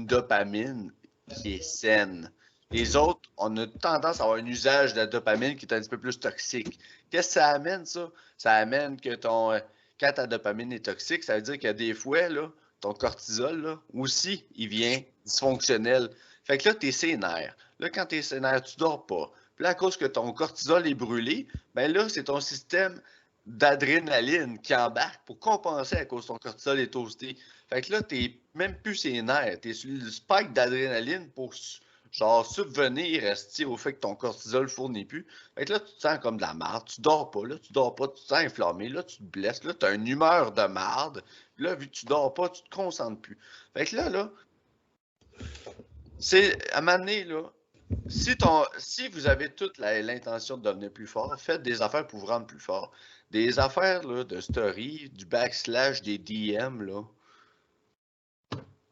dopamine qui est saine. Les autres, on a tendance à avoir un usage de la dopamine qui est un petit peu plus toxique. Qu'est-ce que ça amène, ça? Ça amène que quand ta dopamine est toxique, ça veut dire que des fois, là, ton cortisol, là, aussi, il vient dysfonctionnel. Fait que là, t'es sénère. Là, quand t'es sénère, tu dors pas. Puis là, à cause que ton cortisol est brûlé, ben là, c'est ton système d'adrénaline qui embarque pour compenser à cause que ton cortisol est toasté. Fait que là, t'es même plus sénère. T'es sur le spike d'adrénaline pour genre subvenir au fait que ton cortisol fournit plus. Fait que là, tu te sens comme de la marde. Tu dors pas, là, tu dors pas, tu te sens inflammé, là, tu te blesses, là, t'as une humeur de marde. Puis là, vu que tu dors pas, tu te concentres plus. Fait que là, c'est à un moment donné, là, si vous avez toute l'intention de devenir plus fort, faites des affaires pour vous rendre plus fort. Des affaires là, de story, du backslash, des DM, là.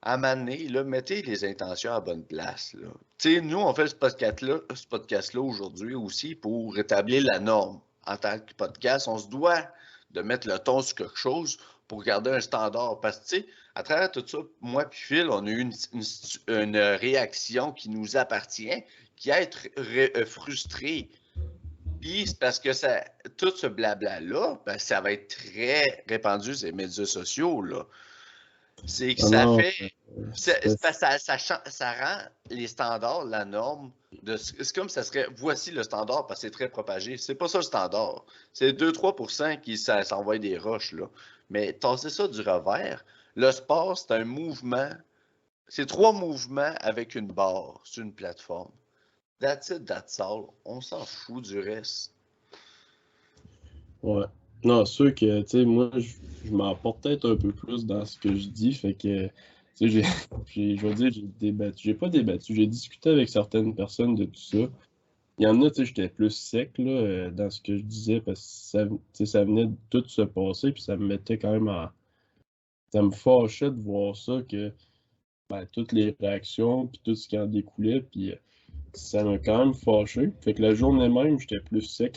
À un moment donné, là, mettez les intentions à bonne place. Là. Tu sais, nous, on fait ce podcast-là aujourd'hui aussi pour rétablir la norme. En tant que podcast, on se doit de mettre le ton sur quelque chose pour garder un standard. Parce que, tu sais, à travers tout ça, moi et Phil, on a eu une réaction qui nous appartient, qui est être frustré. Puis c'est parce que tout ce blabla-là, ben, ça va être très répandu sur les médias sociaux, là. C'est que ça fait. Ça rend les standards, la norme. C'est comme ça serait. Voici le standard parce que c'est très propagé. C'est pas ça le standard. C'est 2-3% qui s'envoient des roches, là. Mais tasser ça du revers, le sport, c'est un mouvement. C'est 3 mouvements avec une barre sur une plateforme. That's it, that's all. On s'en fout du reste. Ouais. Non, c'est sûr que, tu sais, moi, je m'en porte peut-être un peu plus dans ce que je dis, fait que, tu sais, je vais dire, j'ai débattu, j'ai pas débattu, j'ai discuté avec certaines personnes de tout ça. Il y en a, tu sais, j'étais plus sec, là, dans ce que je disais, parce que ça, tu sais, ça venait de tout se passer, puis ça me mettait quand même ça me fâchait de voir ça, que, ben, toutes les réactions, puis tout ce qui en découlait, puis ça m'a quand même fâché. Fait que la journée même, j'étais plus sec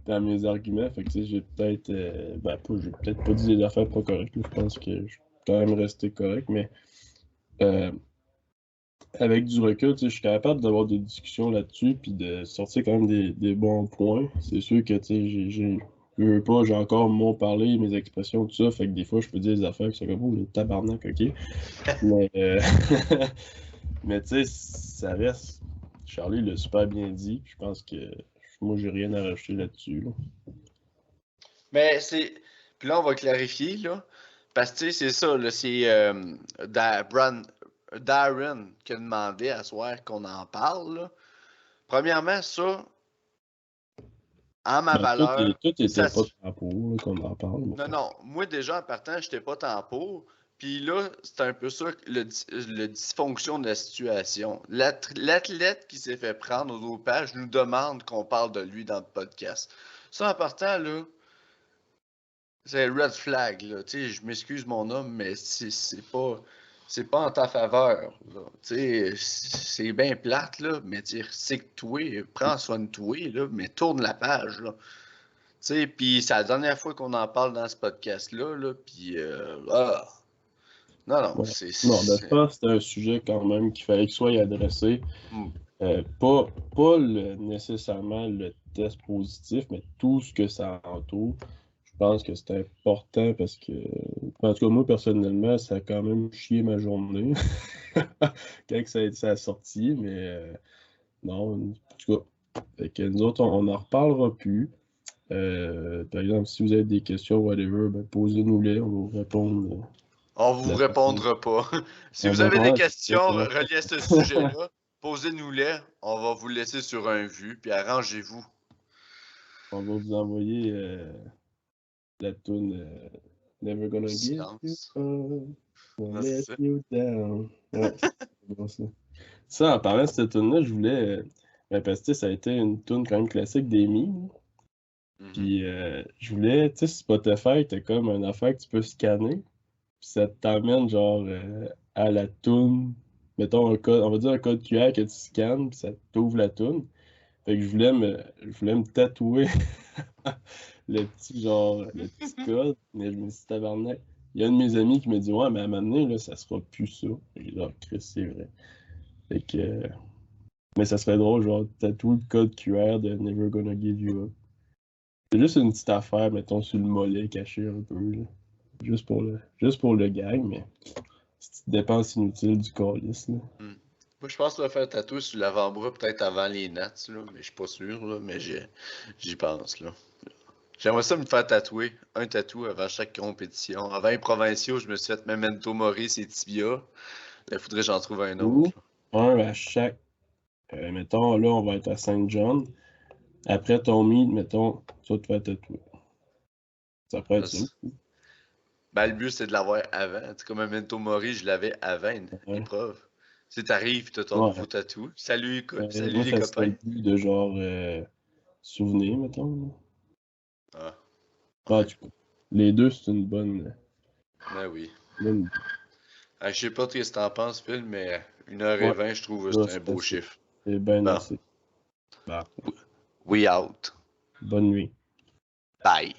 dans mes arguments. Fait que tu sais, j'ai peut-être j'ai peut-être pas dit des affaires pas correctes. Je pense que je suis quand même resté correct, mais euh, avec du recul, tu sais, je suis capable d'avoir des discussions là-dessus puis de sortir quand même des bons points. C'est sûr que tu sais, j'ai encore mon parler, mes expressions, tout ça. Fait que des fois, je peux dire des affaires qui sont comme oh, le tabarnak, ok. Mais mais tu sais, ça reste. Charlie l'a super bien dit. Je pense que moi, j'ai rien à rajouter là-dessus. Là. Mais c'est. Puis là, on va clarifier, là. Parce que, tu sais, c'est ça, là. C'est Darren qui a demandé à soir qu'on en parle, là. Premièrement, ça, en ma valeur, Tout était ça pas se. tant pour qu'on en parle. Non, non. Moi, déjà, en partant, j'étais pas tant pour. Puis là, c'est un peu ça, le dysfonction de la situation. L'athlète qui s'est fait prendre au dopage nous demande qu'on parle de lui dans le podcast. Ça, en partant, là, C'est red flag, là. Tu sais, je m'excuse, mon homme, mais c'est pas en ta faveur, là. Tu sais, c'est bien plate, là, mais tu sais que toi, prends soin de toi, là, mais tourne la page, là. Tu sais, puis c'est la dernière fois qu'on en parle dans ce podcast-là, là, puis non, non, Ouais. Non, ben, je pense que c'est un sujet quand même qu'il fallait qu'il soit adressé. Hmm. Pas nécessairement le test positif, mais tout ce que ça entoure. Je pense que c'est important parce que, en tout cas, moi, personnellement, ça a quand même chié ma journée quand ça a sorti, mais non, en tout cas, fait que nous autres, on n'en reparlera plus. Par exemple, si vous avez des questions, whatever, ben, posez-nous-les, on va vous répondre. On vous La façon. répondra pas. Si On vous va avez des voir, questions exactement. reliées à ce sujet-là, posez-nous-les. On va vous laisser sur un vu, puis arrangez-vous. On va vous envoyer la toune Never Gonna Give You Silence. Up, Non, Won't c'est Let ça. You Down. Ouais, c'est bon ça. Ça, en parlant de cette tune-là, je voulais. Ben, parce que tu sais, ça a été une tune quand même classique des memes. Mhm. Puis je voulais, tu sais, Spotify, t'as comme une affaire que tu peux scanner. Puis ça t'amène genre à la tune. Mettons un code, on va dire un code QR que tu scannes, puis ça t'ouvre la tune. Fait que je voulais me tatouer le petit code, mais je me suis dit, tabarnak. Il y a un de mes amis qui me dit, ouais, mais à un moment donné, là, ça sera plus ça. Et j'ai dit, ah, Chris, c'est vrai. Fait que, mais ça serait drôle, genre, tatouer le code QR de Never Gonna Give You Up. C'est juste une petite affaire, mettons, sur le mollet caché un peu, là. Juste pour le gag, mais c'est une dépense inutile du calice, là. Hmm. Moi, je pense que tu vas faire tatouer sur l'avant-bras peut-être avant les Nats, là, mais je suis pas sûr, là, mais j'y pense, là. J'aimerais ça me faire tatouer un tatou avant chaque compétition. Avant les provinciaux, je me suis fait Memento Mori, c'est tibia. Il faudrait que j'en trouve un Ou autre, là. un à chaque. Mettons, là, on va être à Saint-John. Après ton meet, mettons, tu vas te faire tatouer. Ça pourrait être Ça, ça. ben, le but, c'est de l'avoir avant. C'est comme Memento Mori, je l'avais avant une Ouais. épreuve. Tu sais, t'arrives, t'as ton nouveau Ouais. tatou. Salut, salut Moi, les ça serait copains. le but de genre souvenir, mettons, là. Ah, En ouais. tout cas, les deux, c'est une Ben oui. bonne. Ah, je sais pas ce que t'en penses, Phil, mais 1h20, Ouais, je trouve que là, c'est un c'est beau assez. chiffre. C'est bien Bon, assez. Bah, we out. bonne nuit. Bye.